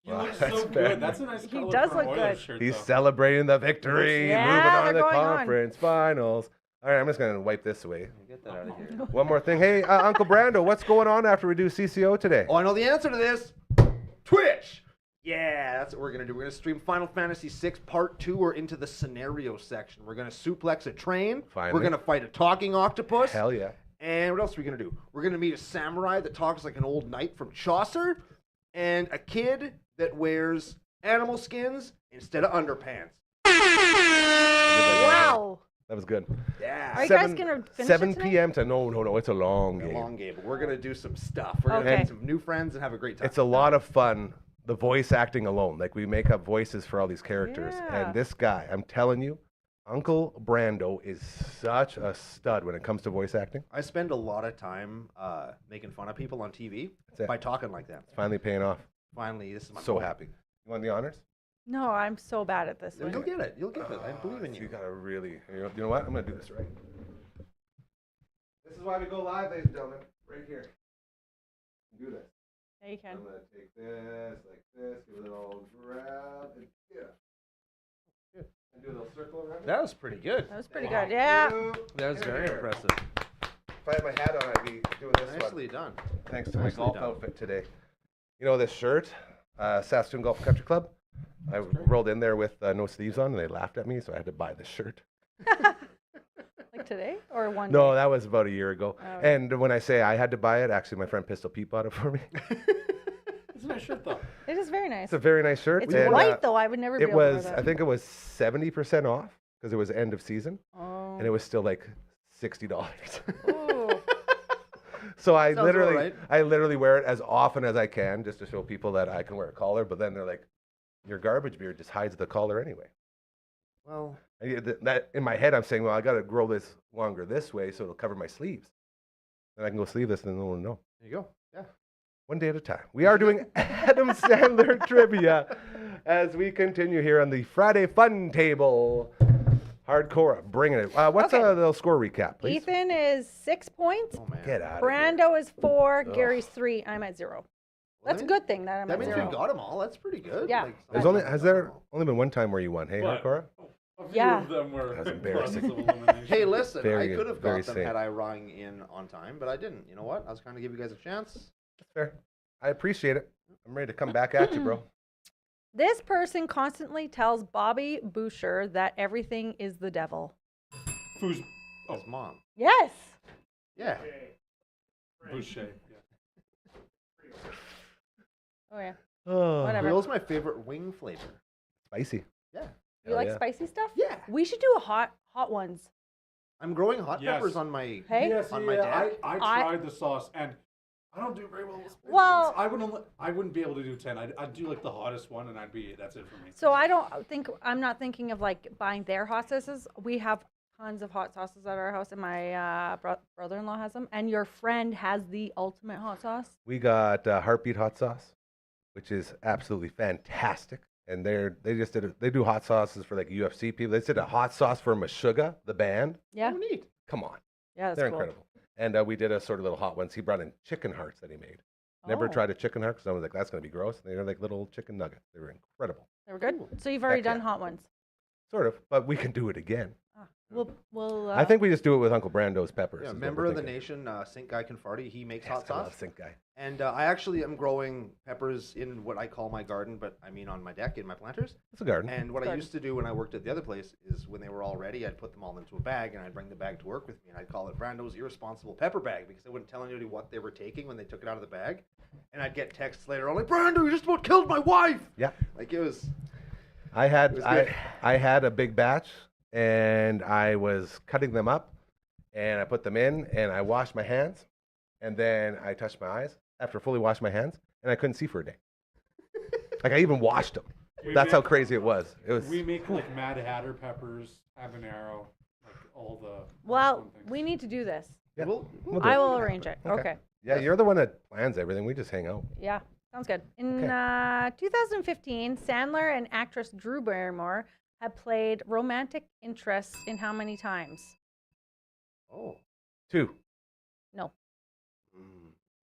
You Wow, look that's so bad. good. That's a nice He color does for an look Oilers good. shirt, He's though. celebrating the victory, Yeah, moving on to they're the going on. conference finals. All right, I'm just going to wipe this away. Get that out of here. One more thing. Hey, Uncle Brando, what's going on after we do CCO today? Oh, I know the answer to this. Twitch. Yeah, that's what we're gonna do. We're gonna stream Final Fantasy VI Part 2. We're into the scenario section. We're gonna suplex a train. Finally. We're gonna fight a talking octopus. Hell yeah. And what else are we gonna do? We're gonna meet a samurai that talks like an old knight from Chaucer, and a kid that wears animal skins instead of underpants. Wow. That was good. Yeah. Are you guys gonna finish 7 it tonight? p.m. to no, it's a long A game. long game, but we're gonna do some stuff. We're gonna Okay. meet some new friends and have a great time. It's a lot of fun. The voice acting alone, like we make up voices for all these characters, Yeah. and this guy, I'm telling you, Uncle Brando is such a stud when it comes to voice acting. I spend a lot of time making fun of people on TV That's it. by talking like that. It's finally paying off. Finally, this is my So goal. happy. You want the honors? No, I'm so bad at this You'll one. get it. You'll get it. I believe in You you. gotta really. You know what? I'm gonna do this right. This is why we go live, ladies and gentlemen. Right here. Do this. Yeah, you can. I'm gonna take this like this, give it a little grab, and and do a little circle around it. That was pretty good. That was pretty good. Yeah. That was very Here. impressive. If I had my hat on, I'd be doing this Nicely one. done. Thanks to my Nicely golf done. outfit today. You know this shirt, Saskatoon Golf Country Club. I rolled in there with no sleeves on, and they laughed at me, so I had to buy this shirt. Like today or one No, day? that was about a year ago. Oh. And when I say I had to buy it, actually my friend Pistol Pete bought it for me. It's a nice shirt, though. It is very nice. It's a very nice shirt. It's and, white though. I would never be It able to wear was, that. I think it was 70% off because it was end of season, Oh. and it was still like $60. Ooh. So I Sounds about literally, right. I literally wear it as often as I can just to show people that I can wear a collar. But then they're like, "Your garbage beard just hides the collar anyway." Well, That in my head, I'm saying, "Well, I got to grow this longer this way so it'll cover my sleeves, and I can go sleeveless, and no one will know." there you go. Yeah. One day at a time. We are doing Adam Sandler trivia as we continue here on the Friday Fun Table. Hardcore, bringing it. What's Okay. a little score recap, please? Ethan is 6 points. Oh man. Get out. Brando is 4. Ugh. Gary's 3. I'm at 0. Well, That's a that good thing that I'm That at means 0. we got them all. That's pretty good. Yeah. There's only has there only been one time where you won? Hey, But Hardcore. a few Yeah. of them were That's embarrassing. causes of elimination. Hey, listen, Very I could have very got them safe. had I rung in on time, but I didn't. You know what? I was trying to give you guys a chance. That's fair. I appreciate it. I'm ready to come back at you, bro. This person constantly tells Bobby Boucher that everything is the devil. Foos. His mom. Yes. Yeah. Boucher. Yeah. Oh yeah. Oh, Whatever. Grill's my favorite wing flavor. spicy. Yeah. You Hell like yeah. spicy stuff? Yeah. We should do a hot ones. I'm growing hot Yes. peppers on my. Hey? Yes, On my yeah, deck? I I- tried the sauce, and I don't do very well with spicy. Well- I wouldn't be able to do 10. I'd do like the hottest one, and that's it for me. So I'm not thinking of like buying their hot sauces. We have tons of hot sauces at our house, and my brother-in-law has them. And your friend has the ultimate hot sauce. We got Heartbeat hot sauce, which is absolutely fantastic. And they do hot sauces for like UFC people. They did a hot sauce for Meshuggah, the band. Yeah. Oh, neat. Come on, Yeah, that's they're cool. incredible. And we did a sort of little hot ones. He brought in chicken hearts that he made. Never Oh, tried a chicken heart because I was like, that's gonna be gross. They were like little chicken nuggets. They were incredible, They were good. So you've already Heck done yeah. hot ones. sort of. But we can do it again. We'll. I think we just do it with Uncle Brando's peppers. Yeah, is what member we're of the thinking. nation, Sink Guy Confarty. He makes Yes, hot I love sauce. Sink Guy. And I actually am growing peppers in what I call my garden, but I mean on my deck in my planters. It's a garden. And what I Garden. used to do when I worked at the other place is when they were all ready, I'd put them all into a bag and I'd bring the bag to work with me and I'd call it Brando's irresponsible pepper bag because I wouldn't tell anybody what they were taking when they took it out of the bag. And I'd get texts later on like, Brando, you just about killed my wife. Yeah. Like it was. I had It was good. I had a big batch and I was cutting them up and I put them in and I washed my hands and then I touched my eyes after fully washing my hands and I couldn't see for a day. Like I even washed them. We That's how make- crazy it was. It was We make like Mad Hatter peppers, habanero, like all the. Well, fun things. we need to do this. Yeah. We'll We'll do I it. will arrange it. Okay. Yeah, you're the one that plans everything. We just hang out. Yeah. Sounds good. In 2015, Sandler and actress Drew Barrymore have played romantic interests in how many times? Oh. 2. No.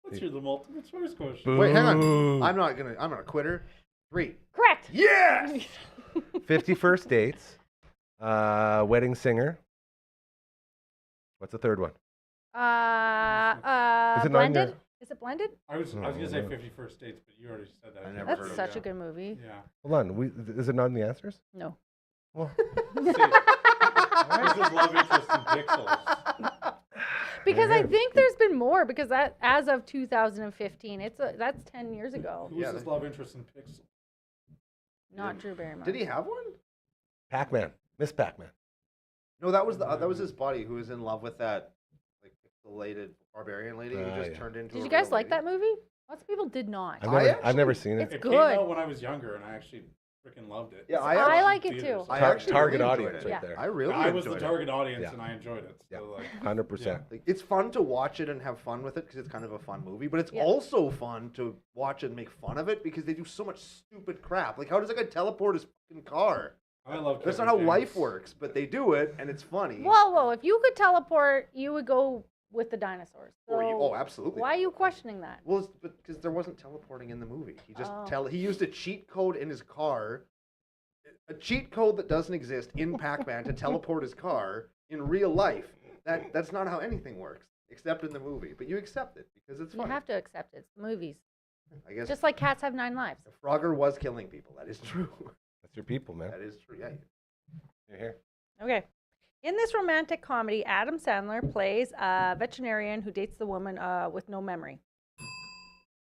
Let's hear the multiple choice question. Wait, hang on. Boo. I'm not a quitter. 3. Correct. Yes. 50 First Dates. Wedding Singer. What's the third one? Is it not in your- Blended? Is it blended? I was gonna say 51st Dates, but you already said that. I never That's heard of such it. a good movie. Yeah. Hold on. Is it not in the answers? No. Well, See, this is love interest in pixels. Because I Yeah. think there's been more because that as of 2015, that's 10 years ago. Who's his love interest in pixels? Not Drew Barrymore. Did he have one? Pac-Man. Miss Pac-Man. No, that was his buddy who was in love with that like pixelated barbarian lady who just turned into. Did a you guys real like lady. that movie? Lots of people did not. I've never seen it. It's It good. came out when I was younger, and I actually freaking loved it. Yeah, I like it Theaters. too. I Tar- actually target really audience enjoyed right it. there. I really I was the enjoyed it. target audience, Yeah. and I enjoyed it. Yeah. So, like, 100%. Like, it's fun to watch it and have fun with it because it's kind of a fun movie, but it's Yeah. also fun to watch and make fun of it because they do so much stupid crap. Like, how does a guy teleport his fucking car? I love. That's not Kevin how life James. works, but they do it and it's funny. Whoa. If you could teleport, you would go with the dinosaurs. Oh, So absolutely. why are you questioning that? Well, because there wasn't teleporting in the movie. He just Oh. he used a cheat code in his car, a cheat code that doesn't exist in Pac-Man to teleport his car in real life. That's not how anything works, except in the movie. But you accept it because it's You funny. have to accept it. It's the movies. I guess Just like cats have 9 lives. Frogger was killing people. That is true. That's your people, man. That is true. Yeah. You're here. Okay. In this romantic comedy, Adam Sandler plays a veterinarian who dates the woman with no memory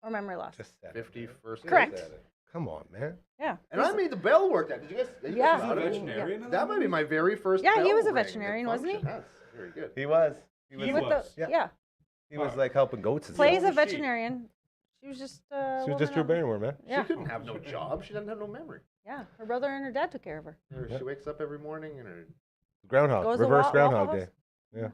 or memory loss. Just said it. 51st. Correct. Said it. Come on, man. Yeah. And I made the bell work. Did you guys? Did you Yeah. guys He's a know that? veterinarian. in That might be my very first. Yeah, he bell was a ring that veterinarian, wasn't he? functioned. That's very good. He was. He With was. the, Yeah. He was like helping goats and Plays stuff. a was she? veterinarian. She was just. She was just Drew Barrymore, man. Yeah. She couldn't have no job. She doesn't have no memory. Yeah. Her brother and her dad took care of her. Yeah. She wakes up every morning and her. Groundhog. Goes to Reverse Waffle Groundhog House? Day. Yeah.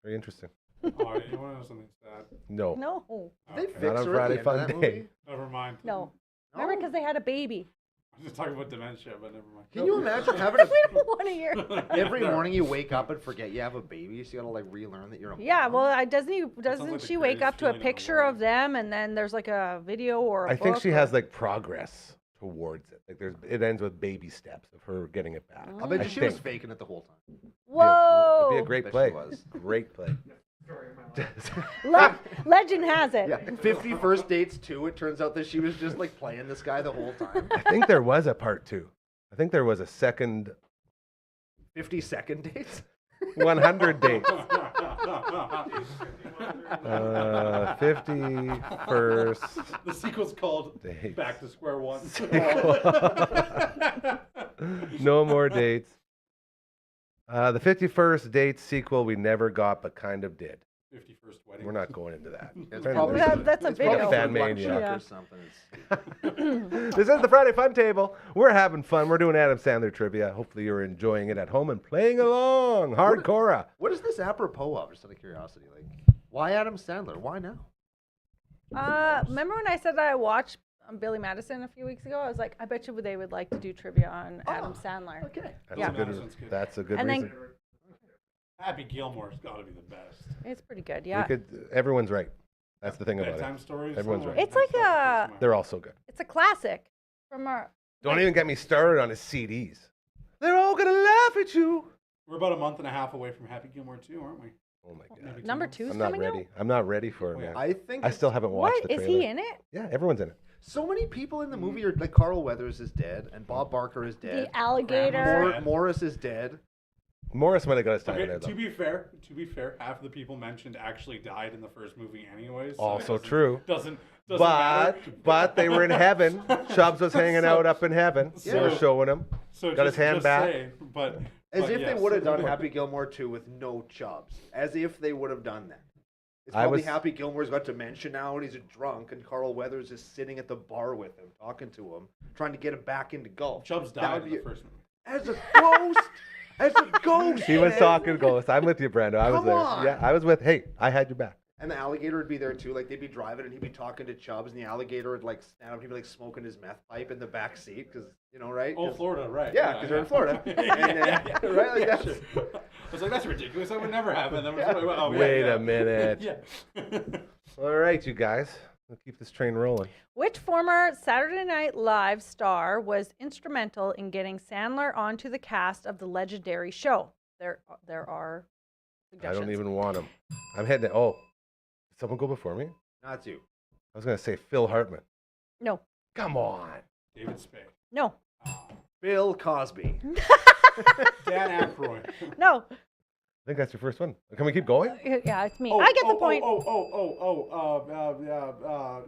Very interesting. Oh, you want to know something sad? No. No. They Okay. fix Not on her Friday at the end of Fun that Day. movie? Never mind. No. Remember, because they had a baby. I'm just talking about dementia, but never mind. Can you imagine having a We don't want to hear. every morning you wake up and forget you have a baby, so you gotta like relearn that you're a Yeah, mom? well, like doesn't the she wake greatest up to a feeling in the picture of world. them, and then there's like a video or a I think book she or- has like progress towards it. Like it ends with baby steps of her getting it back. I bet I you she was think. faking it the whole time. Whoa! It'd be a great Bet play. she was. Great play. Legend has it. Yeah, 51st Dates 2, it turns out that she was just like playing this guy the whole time. I think there was a part 2. I think there was a second 52nd Dates? 100 dates. 51st The sequel's called Dates. Back to Square One. No more dates. The 51st Dates sequel we never got, but kind of did. 51st Wedding. We're not going into that. It's Trying to probably listen. That's a it's video. probably Fan Black Mania. Chuck or something. This is the Friday Fun Table. We're having fun. We're doing Adam Sandler trivia. Hopefully you're enjoying it at home and playing along. Hardcore. What is this apropos of? Just out of curiosity, like why Adam Sandler? Why now? Remember when I said that I watched Billy Madison a few weeks ago? I was like, I bet you they would like to do trivia on Adam Sandler. Okay. That's Yeah. a good. Madison's good. That's a good And then- reason. Happy Gilmore's got to be the best. It's pretty good, We yeah. everyone's right. That's the thing about Bedtime it. stories. Everyone's someone- right. It's like a- They're all so good. It's a classic from our. Don't even get me started on his CDs. They're all gonna laugh at you. We're about a month and a half away from Happy Gilmore 2, aren't we? Oh my god. Maybe 2 Number months. 2's I'm not coming ready. I'm not ready for it, Oh, yeah. man. I think I still haven't watched What? the Is trailer. he in it? Yeah, everyone's in it. so many people in the movie are like Carl Weathers is dead and Bob Barker is dead. The alligator. Grandma's dead. Morris is dead. Morris might have got his time Okay, in there, though. to be fair, half of the people mentioned actually died in the first movie anyways. So Also it doesn't- true. Doesn't But matter. they were in heaven. Chubbs was hanging out up in heaven. They were So- showing him. So got his hand just back. saying, but As but if yes. they would have done Happy Gilmore 2 with no Chubbs. As if they would have done that. It's I probably was- Happy Gilmore's got dementia now and he's a drunk and Carl Weathers is sitting at the bar with him, talking to him, trying to get him back into golf. Chubbs That died would in the be- first movie. As a ghost! As a ghost! He was man. talking ghost. I'm with you, Brando. I was Come there. on. Yeah, I was with. Hey, I had your back. And the alligator would be there too. Like they'd be driving and he'd be talking to Chubbs, and the alligator would like stand up. He'd be like smoking his meth pipe in the back seat because right? Oh, Florida, right? Yeah, because they're in Florida. And, right, like that's. Sure. I was like, that's ridiculous. That would never happen. That was Wait a minute. Yeah. All right, you guys. We'll keep this train rolling. Which former Saturday Night Live star was instrumental in getting Sandler onto the cast of the legendary show? There are I suggestions. don't even want them. I'm heading. Oh, did someone go before me? Not you. I was going to say Phil Hartman. No. Come on. David Spade. No. Bill Cosby. Dan Aykroyd. No. I think that's your first one. Can we keep going? Yeah, it's me. I get the point.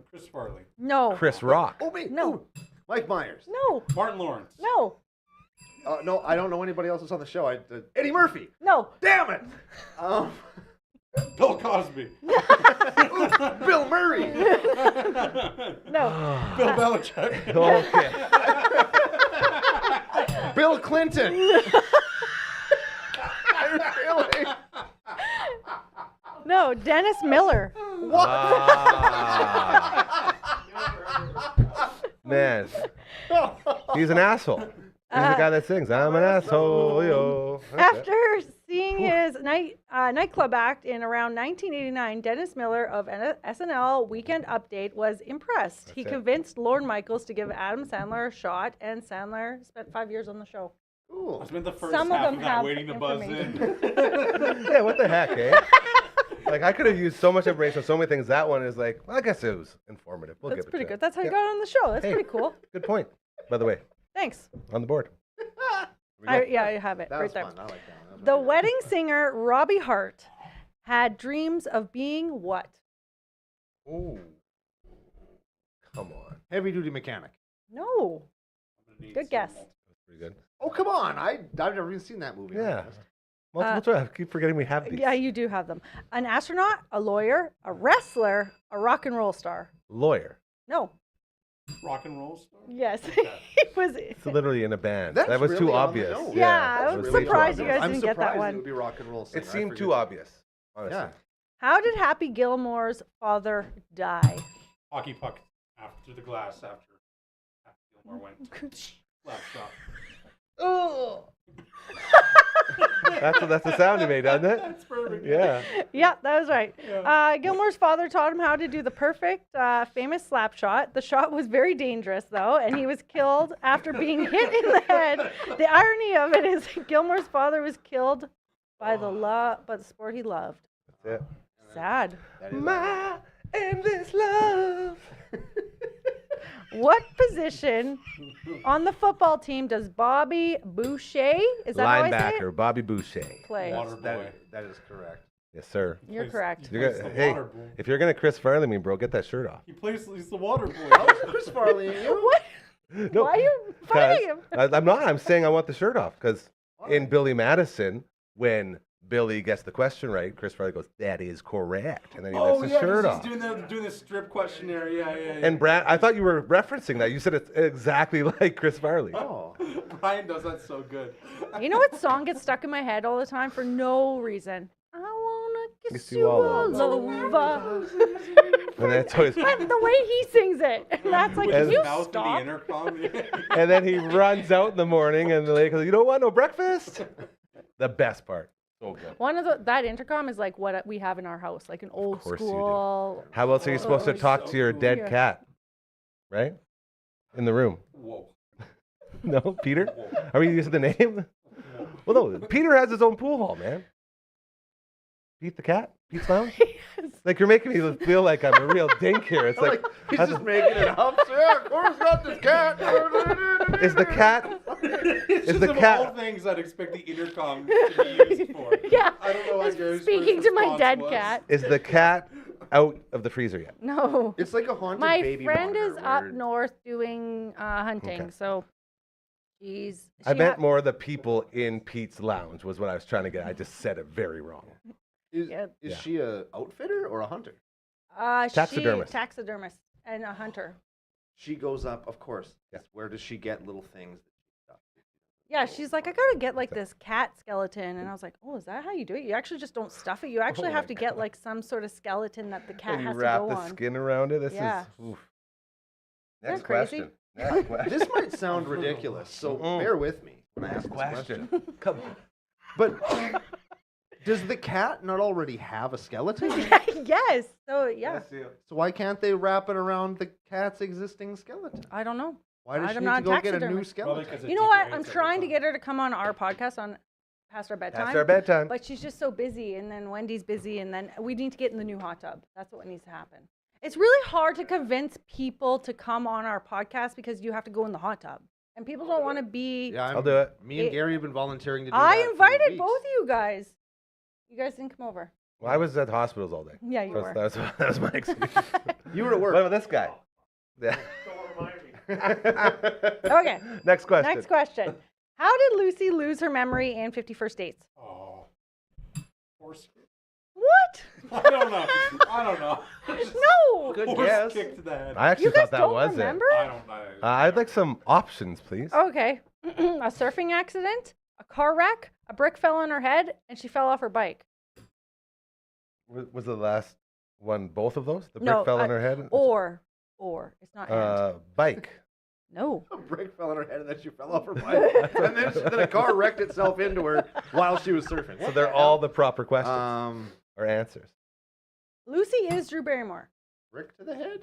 Chris Farley. No. Chris Rock. Oh, wait. No. Oh, Mike Myers. No. Martin Lawrence. No. No, I don't know anybody else that's on the show. Eddie Murphy. No. Damn it. Bill Cosby. Bill Murray. No. Bill Belichick. Okay. Bill Clinton. Really? No. Dennis Miller. Man, he's an asshole. He's the guy that sings, I'm an asshole, yo. That's it. After seeing his nightclub act in around 1989, Dennis Miller of SNL Weekend Update was impressed. He it. convinced Lorne Michaels to give Adam Sandler a shot, and Sandler spent 5 years on the show. Cool. I spent the first Some of half them of that have waiting to buzz in. Yeah, what the heck, eh? Like, I could have used so much information on so many things. That one is like, well, I guess it was informative. We'll That's give it pretty to good. you. That's how you Yeah. got on the show. That's Hey. pretty cool. Good point, by the way, Thanks. on the board. Yeah, I have it That right was there. fun. I like that one. The wedding singer Robbie Hart had dreams of being what? Ooh. Come on. Heavy duty mechanic. No. Good guess. That's pretty good. Oh, come on. I've never even seen that movie. Yeah. Multiple choice. I keep forgetting we have these. Yeah, you do have them. An astronaut, a lawyer, a wrestler, a rock and roll star. Lawyer. No. Rock and roll star? Yes. It was. It's literally in a band. That's that was really too on the obvious. nose. Yeah, that I'm was Really way too surprised you obvious. guys I'm didn't get that surprised one. It would be rock and roll. Singer. It I seemed forget too that. obvious, honestly. Yeah. How did Happy Gilmore's father die? Hockey puck after the glass after Gilmore went. Last shot. Oh. That's the sound he made, doesn't it? That's perfect. Yeah. Yeah, that was right. Yeah. Gilmore's father taught him how to do the perfect, famous slap shot. The shot was very dangerous, though, and he was killed after being hit in the head. The irony of it is Gilmore's father was killed by the sport he loved. That's it. Sad. That is My endless love. What position on the football team does Bobby Boucher, is that how I say Linebacker, it, Bobby Boucher. play? Water boy. that is correct. Yes, sir. You're Plays- correct. he You're plays gonna, the hey, water boy. if you're gonna Chris Farley me, bro, get that shirt off. He's the water boy. That was Chris Farley and you. What? No, Why are you fighting him? I'm not. I'm saying I want the shirt off because in Billy Madison, when Billy gets the question right, Chris Farley goes, "That is correct," and then he lifts his shirt off. He's doing the strip questionnaire. Yeah. And Brad, I thought you were referencing that. You said it's exactly like Chris Farley. Oh. Brian does that so good. You know what song gets stuck in my head all the time for no reason? I wanna kiss Kiss you you all all over. And that's always, And the way he sings it, and that's like, And- can you Mouth to the stop? intercom. and then he runs out in the morning, and the lady goes, "You don't want no breakfast?" The best part. So good. That intercom is like what we have in our house, like an old course you do. school. How else are you supposed to Oh, talk so to your cool. dead Yeah. cat? Right? In the room. Whoa. No, Peter? Are we using the name? Well, no. Peter has his own pool hall, man. Pete the cat? Pete's Lounge? Like, you're making me feel like I'm a real dink here. It's like, He's how's just it- making it up. So, yeah, of course, got this cat. is the cat It's Is just the of cat- all things I'd expect the intercom to be used for. Yeah. I don't know what It's Gary's speaking first to my response dead was. cat. is the cat out of the freezer yet? No. It's like a haunted My baby friend monitor is up where- north doing hunting, Okay. so she's. I she meant ha- more the people in Pete's Lounge was what I was trying to get. I just said it very wrong. Is, Yeah. is Yeah. she a outfitter or a hunter? Taxidermist. Taxidermist and a hunter. She goes up, of course. Yeah. Where does she get little things? Yeah, she's like, I gotta get like this cat skeleton, and I was like, oh, is that how you do it? You actually just don't stuff it. You actually Oh have my to get like some sort of skeleton that the cat And you has wrap to go the on. skin around it. This Yeah. is. Oof. Isn't Next that crazy? question. Next question. This might sound ridiculous, so bear with me when I ask this question. question. Come on. But does the cat not already have a skeleton? Yes. So yeah, So why can't they wrap it around the cat's existing skeleton? I don't know. Why does she I'm need not to go get a new taxidermist. Probably skeleton? 'cause it You know what? degrades I'm over trying to time. get her to come on our podcast on past our bedtime. Past our bedtime. But she's just so busy, and then Wendy's busy, and then we need to get in the new hot tub. That's what needs to happen. It's really hard to convince people to come on our podcast because you have to go in the hot tub, and people don't want to be. Yeah, I'll do it. Me and It- Gary have been volunteering to do that. I for invited weeks. both of you guys. You guys didn't come over. Well, I was at hospitals all day. Yeah, you were. That was my excuse. You were at work. What about this guy? Yeah. Okay. Next question. Next question. How did Lucy lose her memory in 51st Dates? Oh. Horse. What? I don't know. I don't know. No. Good Horse guess. kick to the head. I actually You guys thought that don't was remember? I don't know. it. I'd like some options, please. Okay. A surfing accident, a car wreck, a brick fell on her head, and she fell off her bike. Was the last one both of those? The brick No, fell on her head? Or. It's not and. Bike. No. A brick fell on her head and then she fell off her bike. And then a car wrecked itself into her while she was surfing. So What they're the all hell? the proper questions or answers. Lucy is Drew Barrymore. Brick to the head?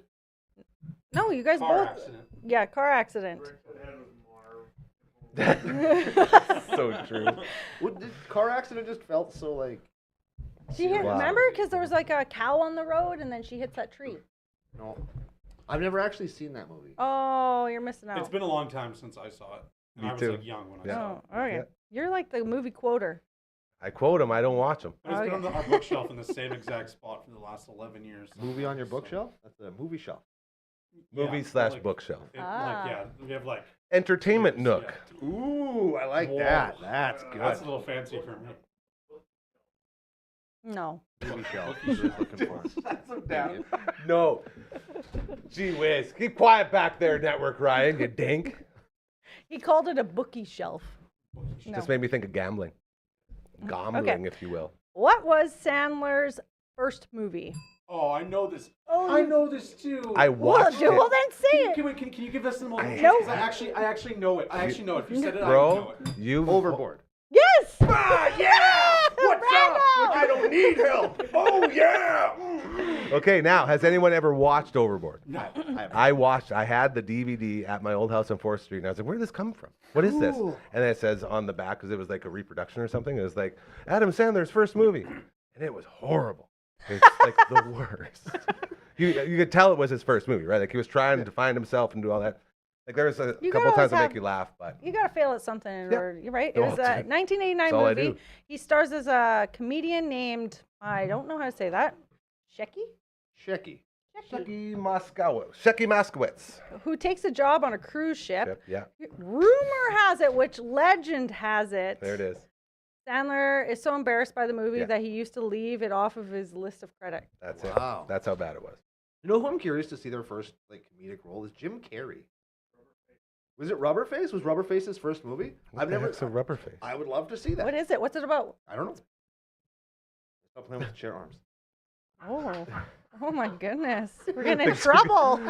No, you guys Car both. accident. Yeah, car accident. So true. What, did car accident just felt so like... She hit, Wow. remember? Because there was like a cow on the road, and then she hits that tree. No. I've never actually seen that movie. Oh, you're missing out. It's been a long time since I saw it. And Me I was too. like young when I Yeah. saw it. Oh, okay. Yeah. You're like the movie quoter. I quote them. I don't watch them. But it's been on Okay. our bookshelf in the same exact spot for the last 11 years. Movie on your bookshelf? That's a movie shelf. Movie Yeah, slash like- bookshelf. Ah. Like, yeah, we have like. Entertainment years, nook. yeah. Ooh, I like Whoa. that. That's good. That's a little fancy for me. No. movie shelf. She was looking for. That's so down. No. Gee whiz. Keep quiet back there, Network Ryan, you dink. He called it a bookie shelf. No. Just made me think of gambling. Gambling, if you will. What was Sandler's first movie? Oh, I know this. Oh, I know this too. I watched well, it. then say it. Can you give us some more? I- No. I actually know it. I actually know it. If you said it, I know Bro, it. you Overboard. Yes! Ah, yeah! What's Bravo! up? I don't need help. Oh, yeah! Okay, now, has anyone ever watched Overboard? No. I had the DVD at my old house on 4th Street, and I was like, where did this come from? What is this? Ooh. And then it says on the back, because it was like a reproduction or something, it was like, Adam Sandler's first movie. And it was horrible. It's like the worst. You could tell it was his first movie, right? Like he was trying to find himself and do all that. Like there was a You couple gotta times that always make you laugh, but You gotta fail at something, Yeah. or you're right. It Well, was a that's 1989 that's all I movie. do. He stars as a comedian named I don't know how to say that. Shecky? Shecky. Shecky Moskowitz. Who takes a job on a cruise ship. Yeah, Rumor has it, which legend has it. there it is. Sandler is so embarrassed by the movie Yeah. that he used to leave it off of his list of credits. That's Wow. it. That's how bad it was. You know who I'm curious to see their first like comedic role is Jim Carrey. Was it Rubberface? Was Rubberface's first movie? I've never. It's a rubber face. I would love to see that. What is it? What's it about? I don't know. Stop playing with the chair arms. Oh, oh my goodness, we're getting in trouble.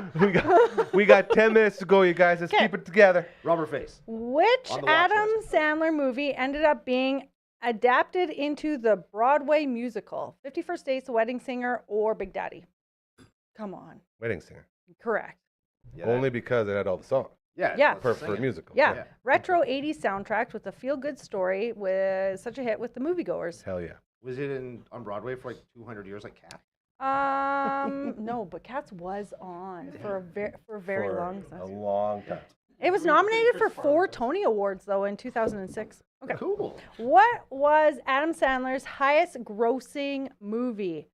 we got 10 minutes to go, you guys. Let's 'Kay. keep it together. Rubberface. Which On the watch Adam list. Sandler movie ended up being adapted into the Broadway musical? 51st Dates, The Wedding Singer, or Big Daddy? Come on. Wedding Singer. Correct. Yeah. Only because it had all the songs Yeah. Yeah. that's for what I'm a saying. musical. Yeah. Yeah. Retro 80s soundtrack with a feel-good story was such a hit with the moviegoers. Hell yeah. Was it on Broadway for like 200 years, like Cat? No, but Cats was on for a very For long a time. long time. It was nominated for 4 Tony Awards though in 2006. Okay. Cool. What was Adam Sandler's highest grossing movie?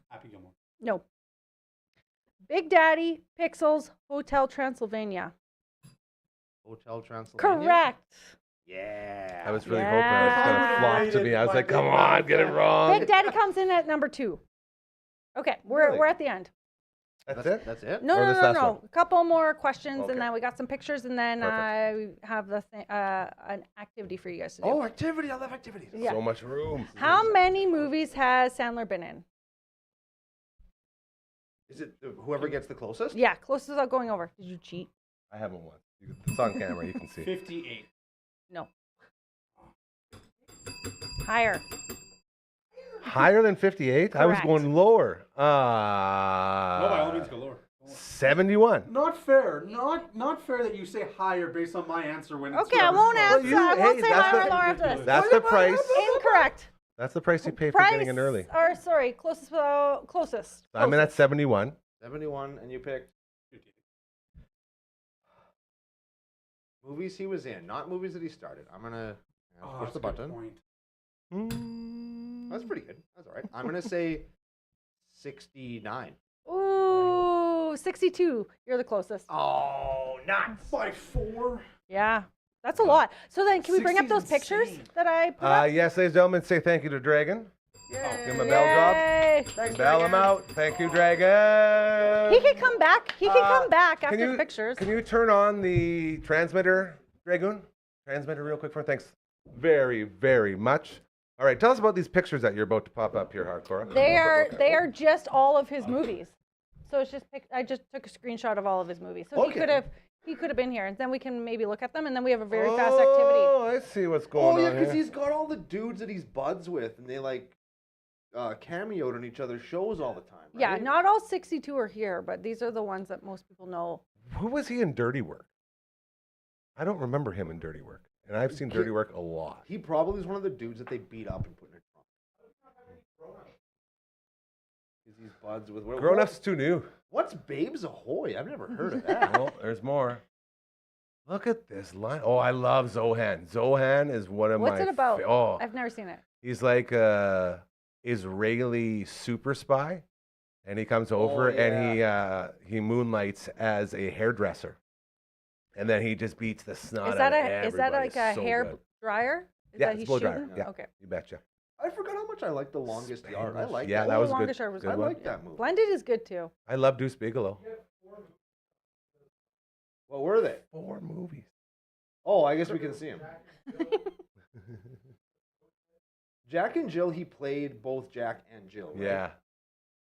Happy Gilmore. No. Big Daddy, Pixels, Hotel Transylvania. Hotel Transylvania. Correct. Yeah. I was really hoping it was going to Yeah. flop to me. I was like, come on, get it wrong. Big Daddy comes in at number 2. Okay, we're Really? at the end. That's it? That's it. No, Or no, this no, last no. one? A couple more questions, Okay. and then we got some pictures, and then I have an activity for you guys to do. Oh, activity! I love activities. Yeah. So much room. How many movies has Sandler been in? Is it whoever gets the closest? Yeah, closest without going over. Did you cheat? I haven't won. It's on camera. You can see. 58. No. Higher. Higher than 58? I was Correct. going lower. No, by all means, go lower. 71. Not fair. Not fair that you say higher based on my answer when it's Okay, I won't whoever's answer. I won't hey, say that's higher or the- lower after this. That's the price. Incorrect. That's the price you pay for Price, getting in early. or sorry, closest without closest. So I'm in at 71. 71, and you picked 58. movies he was in, not movies that he started. I'm gonna Oh, push that's the a good button. point. That's pretty good. That's all right. I'm gonna say 69. Ooh, 62. You're the closest. Oh, nuts! By 4. Yeah, that's a lot. So then, can we bring up 60's those pictures insane. that I put up? Yes, ladies and gentlemen, say thank you to Dragon. Give him a bell drop. Yay. Bell him out. Thank you, Dragon. He can come back. He can come back after Can the pictures. Can you turn on the transmitter, Dragoon? Transmitter real quick for thanks very, very much. All right, tell us about these pictures that you're about to pop up here, Hardcore. They are just all of his movies. So it's just I just took a screenshot of all of his movies. So Okay. he could have been here, and then we can maybe look at them, and then we have a very fast activity. Oh, I see what's going Oh yeah, on because here. he's got all the dudes that he's buds with, and they like cameoed on each other's shows all the time. Right? Yeah, not all 62 are here, but these are the ones that most people know. Who was he in Dirty Work? I don't remember him in Dirty Work, and I've seen Dirty Work a lot. He probably was one of the dudes that they beat up and put in a trunk. Because he's buds with Grown Ups too new. What's Babes Ahoy? I've never heard of that. Oh, there's more. Look at this line. Oh, I love Zohan. Zohan is one of What's my. it about? Oh, I've never seen it. he's like a Israeli super spy, and he comes over and he moonlights as a hairdresser, and then he just beats the snot Is that out of is that everybody. like a So hair good. dryer? Is Yeah, that it's he's blow dryer. shooting? Yeah, Okay. you betcha. I forgot how much I liked The Longest Yard. I like Yeah, that. that was a good. Longest Yard was good I one. like that movie. Blended is good too. I love Deuce Bigelow. What were they? 4 movies. Oh, I guess we can see him. Jack and Jill, he played both Jack and Jill. Right? Yeah.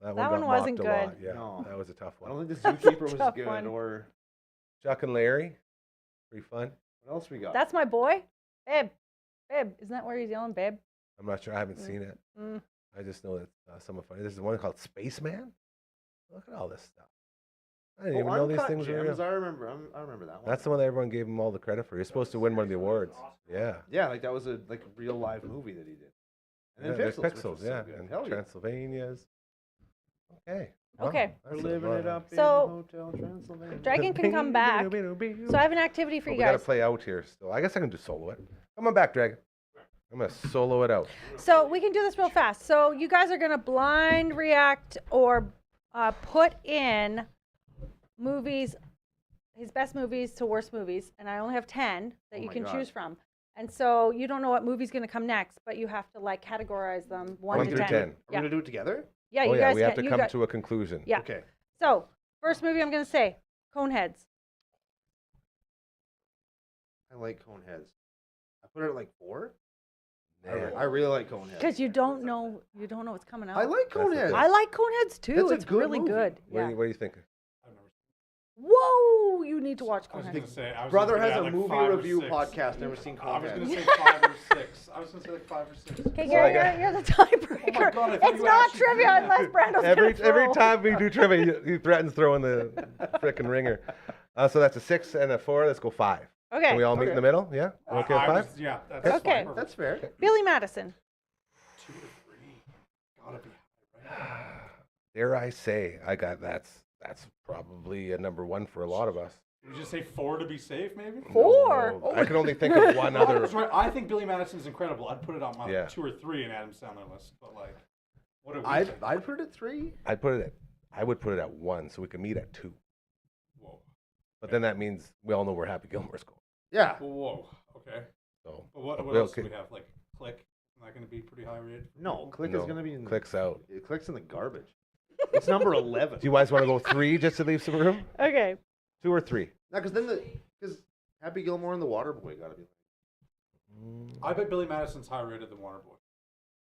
That got one wasn't mocked a lot. good. Yeah, No. that was a tough I one. don't think The Zookeeper was tough good. one. Or Chuck and Larry, pretty fun. what else we got? That's my boy. Babe. Babe. Isn't that where he's yelling, babe? I'm not sure. I haven't seen it. Mm. I just know that some are funny. This is one called Spaceman. Look at all this stuff. I didn't even know these Uncut things were real. Gems, I remember that one. That's the one that everyone gave him all the credit for. You're supposed to win one of the awards. Yeah. Yeah, like that was a real live movie that he did. And Yeah, then there's Pixels, which Pixels, was so yeah, good. and Hell yeah. Transylvania's. Okay. Okay. We're living it up So, in Hotel Transylvania. Dragon can come back. So I have an activity for Oh, you we gotta guys. play out here still. I guess I can just solo it. Come on back, Dragon. I'm gonna solo it out. So we can do this real fast. So you guys are gonna blind react or put in movies, his best movies to worst movies, and I only have 10 that Oh you my can God. choose from. And so you don't know what movie's gonna come next, but you have to like categorize them 1 to through 10. 10. Are we Yeah, gonna do it together? yeah. Oh You yeah, guys we have can. to You come got- to a conclusion. Yeah. Okay. So first movie I'm gonna say, Coneheads. I like Coneheads. I put it at like 4. Man. I really like Coneheads. Because you don't know what's coming out. I like That's the Coneheads. thing. I like Coneheads too. That's a It's good really movie. good. What, Yeah. do you think? I've never Whoa! You need to watch I was Coneheads. gonna say, I was Brother gonna has say a like movie 5 or review 6. podcast. Never seen I was gonna Coneheads. say 5 or 6. I was gonna say like 5 or 6. Okay, So Gary, I got- you're the tiebreaker. Oh my God, I thought It's you not actually trivia did. unless Brando's Every gonna throw. time we do trivia, he threatens throwing the frickin' ringer. So that's a 6 and a 4. Let's go 5. Okay. Can we all meet in Okay. the middle? Yeah. Okay with 5? Yeah, that's Okay. perfect. That's fair. Billy Madison. 2 or 3. Gotta be high, right? Dare I say, I got that's probably a number 1 for a lot of us. Did you just say 4 to be safe, maybe? 4. No, I can only think of one Well, other. that's right. I think Billy Madison's incredible. I'd put it on my Yeah. 2 or 3 in Adam Sandler list. But like, what do we I'd think? put it at 3. I would put it at 1, so we can meet at 2. Whoa. But then that means we all know where Happy Gilmore's going. Yeah. Whoa. Okay. So But what we'll else do ki- we have? Like Click. Isn't that going to be pretty high rated? No, Click No, is gonna be in Click's out. Click's in the garbage. It's number 11. Do you guys want to go 3 just to leave some room? Okay. 2 or 3? No, because Happy Gilmore and the Waterboy gotta be. I bet Billy Madison's higher rated than Waterboy.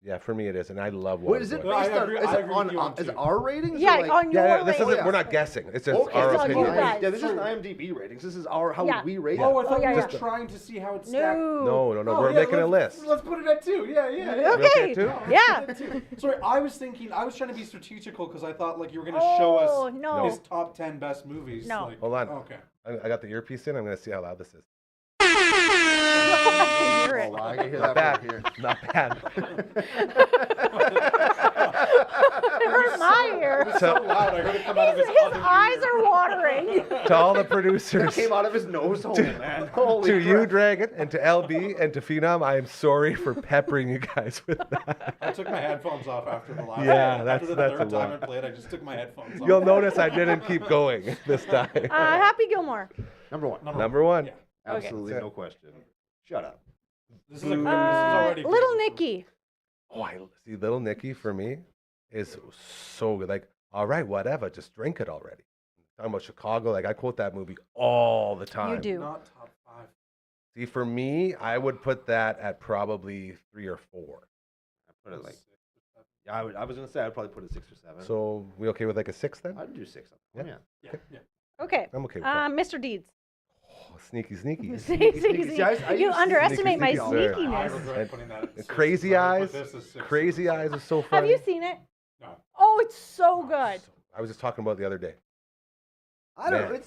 Yeah, for me it is, and I love What is it Waterboy. based No, I on? agree- Is I it agree with you on on? Is two. our ratings? Yeah, or like, on your Yeah, this rating. isn't. We're not guessing. It's just Okay, our it's on opinion. you guys. yeah, this isn't IMDb ratings. This is how Yeah. we rate. Oh, I it. thought yeah, we were yeah. trying to see how it's No. stacked. No, Oh, we're yeah, making a let's- list. Let's put it at 2. Yeah. Okay. too? Yeah. Sorry, I was trying to be strategical because I thought like you were going to show Oh, us no. his top 10 best movies. No. Like, Hold on. Okay. I got the earpiece in. I'm going to see how loud this is. I can hear it. Oh, I can hear Not that bad. from here. Not bad. It hurt my ear. So loud, I heard it come out of His his other eyes ear. are watering. To all the It producers, came out of his nose hole, man. Holy to you, crap. Dragon, and to LB, and to Phenom, I am sorry for peppering you guys with that. I took my headphones off after the last Yeah, one. that's- After the that's a third time I lot. played, I just took my headphones off. You'll notice I didn't keep going this time. Happy Gilmore. Number 1. Number 1. Yeah. Absolutely Okay. no question. Shut up. This is already Little good. Nicky. Oh, I see. Little Nicky for me is so good. Like, all right, whatever, just drink it already. Talking about Chicago, like I quote that movie all the time. You do. Not top 5. See, for me, I would put that at probably 3 or 4. I put it like. Yeah, I was gonna say I'd probably put it 6 or 7. So we okay with like a 6 then? I'd do 6. Yeah. Yeah. Yeah. Okay. I'm okay with that. Mr. Deeds. Oh, sneaky. Sneaky. See, I You use underestimate my sneaky, sir. I sneakiness. regret putting that at 6. Crazy I would Eyes. put this as 6. Crazy Eyes is so funny. Have you seen it? No. Oh, it's so good. I was just talking about it the other day. I don't know. Man.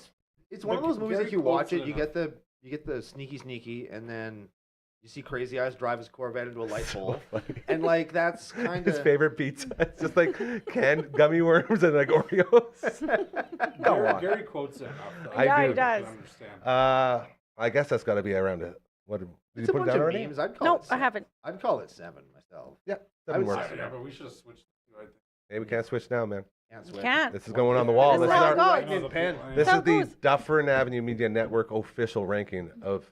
It's one of But those movies Gary like you watch quotes it, it you get the sneaky, and then you see Crazy Eyes drive his Corvette into a light pole, So funny. and like that's kind His of favorite pizza. It's just like canned gummy worms and like Oreos. Go on. Gary quotes it enough. though. I Yeah, do. he does. I understand. I guess that's got to be around it. What did It's you a put it bunch down of already? memes. I'd call No, it. I 7. haven't. I'd call it 7 myself. Yeah, I 7 would works. say Yeah, but we should have switched. I think. Hey, we can't switch now, man. Can't switch. Can't. This is going on the wall. That's This is, how it our, goes. Writing in pen. this That's is how the it goes. Dufferin Avenue Media Network official ranking of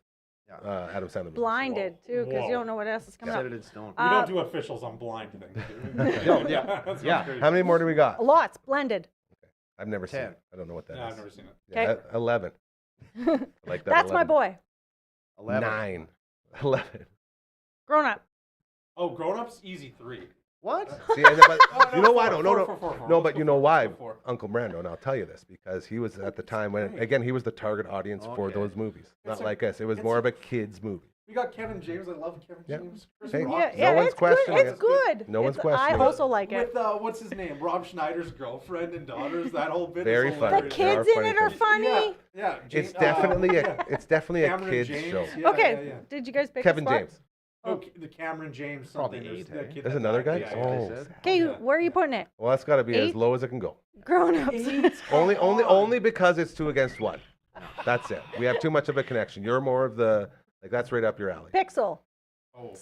Yeah. Adam Sandler movies. Blinded, too, because Whoa. you don't know what else is coming Set up. it in stone. We Uh, don't do officials on blind things. do we? No, yeah. That sounds Yeah. crazy. How many more do we got? Lots. Blended. I've never seen 10. it. I don't know what that is. Yeah, I've never seen it. Yeah, 'Kay. 11. I like that. That's my 11. boy. 11. 9. 11. Grown up. Oh, Grown Ups, easy 3. What? See, but Oh, you know why? 4, No, 4, 4, 4. no, Let's but go you know 4, why? let's go 4. Uncle Brando, and I'll tell you this because he was at the time when, again, he was the target audience for Okay. those movies. Not It's a- like us. It was it's more a- of a kids' movie. We got Kevin James. I love Kevin Yeah. James. Chris Hey, Rock. Yeah, no yeah, one's it's good. questioning It's it. good. No one's It's- questioning I it. also like it. With what's his name? Rob Schneider's girlfriend and daughters. That whole bit. Very is funny. The hilarious. There are kids in funny it are things. funny. Yeah. It's definitely a it's definitely a Cameron kids James. show. Yeah, Okay, yeah, yeah. did you guys pick Kevin a spot? James. Oh, the Cameron James Probably something. There's 8, that eh? kid There's that's another guy. back, yeah, They Oh, said. Okay, Yeah. where are you putting it? well, that's got to be as 8? low as it can go. Grown ups. Only because it's 2 against 1. That's it. We have too much of a connection. You're more of the like that's right up your alley. Pixel. Oh.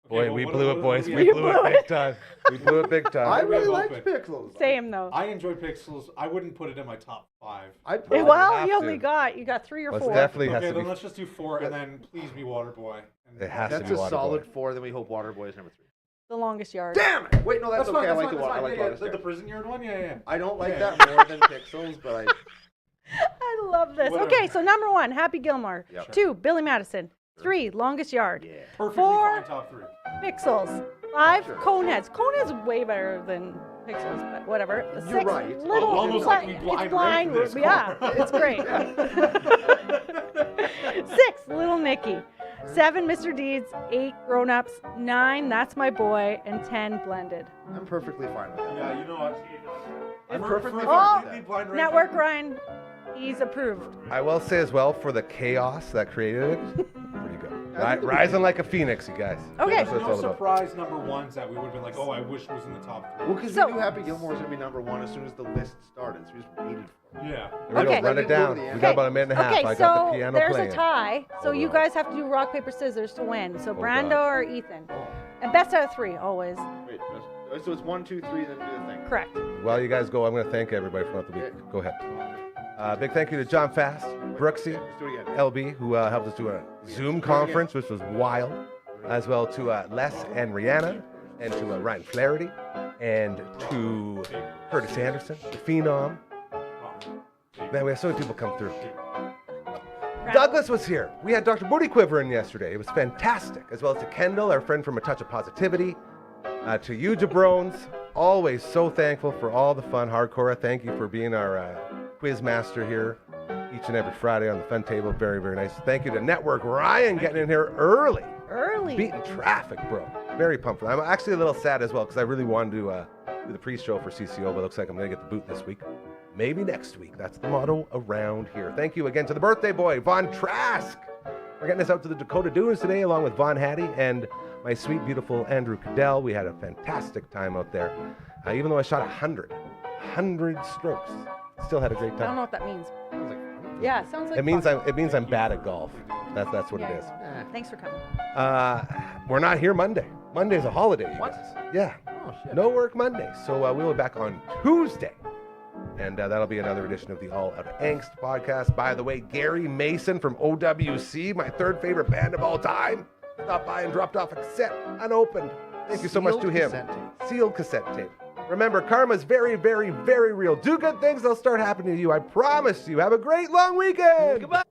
Boy, Okay, we well, blew what- it, boys. what- We You blew blew it big time. We blew it big I time. What really do we liked have Pixels. Same though. I enjoy Pixels. I wouldn't put it in my top 5. I'd Well, probably Well, have you only to. got you got 3 or Well, it's 4. definitely has Okay, to then be. let's just do 4 and then please be Waterboy. And It has to That's be a Waterboy. solid 4. Then we hope Waterboy is number 3. The longest yard. Damn it! Wait, no, that's, okay. fine, I that's like fine, the that's one. I fine. like Yeah, yeah, Longest the Yard. prison yard one. Yeah, yeah. I don't like Yeah. that more than Pixels, but I love this. Whatever. Okay, so number 1, Happy Gilmore. Yep. 2, Billy Madison. 3, Longest Yard. yeah. Perfectly 4. fine top 3. Pixels. 5, Sure. Coneheads. Coneheads is way better than Pixels, but whatever. 6, You're right. Little. Almost like we blind it's blind. ranked this. Yeah, it's great. 6, Little Nicky. 7, Mr. Deeds. 8, Grown Ups. 9, That's My Boy. And 10, Blended. I'm perfectly fine with that. Yeah, you know what? I'm For- perfectly for- fine for with that. blind ranking- Network Ryan, he's approved. I will say as well for the chaos that created it, pretty good. I think Rising like a phoenix, you guys. Okay. That's what There's it's no all about. surprise number ones that we would have been like, oh, I wish was in the top 3. Well, because So- we knew Happy Gilmore was going to be number 1 as soon as the list started, so we just waited for it. Yeah. Here we Okay. go. Run it down. We got about a minute and a half. Okay, I got so the piano there's playing. a tie. So Hold you on. guys have to do rock, paper, scissors to win. So Oh, Brando God. or Ethan. Oh. And best out of 3, always. Wait, so it's 1, 2, 3, then do the thing. Correct. While you guys go, I'm going to thank everybody throughout the week. Go ahead. Big thank you to John Fast, Brooksy, Let's do it again. LB, who helped us do a Zoom conference, which was wild, as well to Les and Rihanna, and to Ryan Flaherty. and to Curtis Anderson, the Phenom. Man, we have so many people come through. Douglas was here. We had Dr. Booty Quiver in yesterday. It was fantastic. As well as to Kendall, our friend from A Touch of Positivity. To you, jabrones. Always so thankful for all the fun. Hardcore, thank you for being our quiz master here each and every Friday on the fun table. Very, very nice. Thank you to Network Ryan getting in here early. Beating traffic, bro. Very pumped for that. I'm actually a little sad as well because I really wanted to do the pre-show for CCO, but it looks like I'm going to get the boot this week. Maybe next week. That's the motto around here. Thank you again to the birthday boy, Von Trask. We're getting this out to the Dakota Dunes today along with Von Hattie and my sweet, beautiful Andrew Cadell. We had a fantastic time out there. Even though I shot 100 strokes, still had a great time. I don't know what that means. Yeah, it sounds like It means I'm bad at golf. That's what it is. Thanks for coming. We're not here Monday. Monday's a holiday, you What? guys. Yeah. Oh, shit. No work Monday. So we'll be back on Tuesday. And that'll be another edition of the All Out of Angst podcast. By the way, Gary Mason from OWC, my third favorite band of all time, stopped by and dropped off a cassette unopened. Thank you so much to him. Sealed cassette tape. Sealed cassette tape. Remember, karma's very, very, very real. Do good things, they'll start happening to you. I promise you. Have a great long weekend. Goodbye.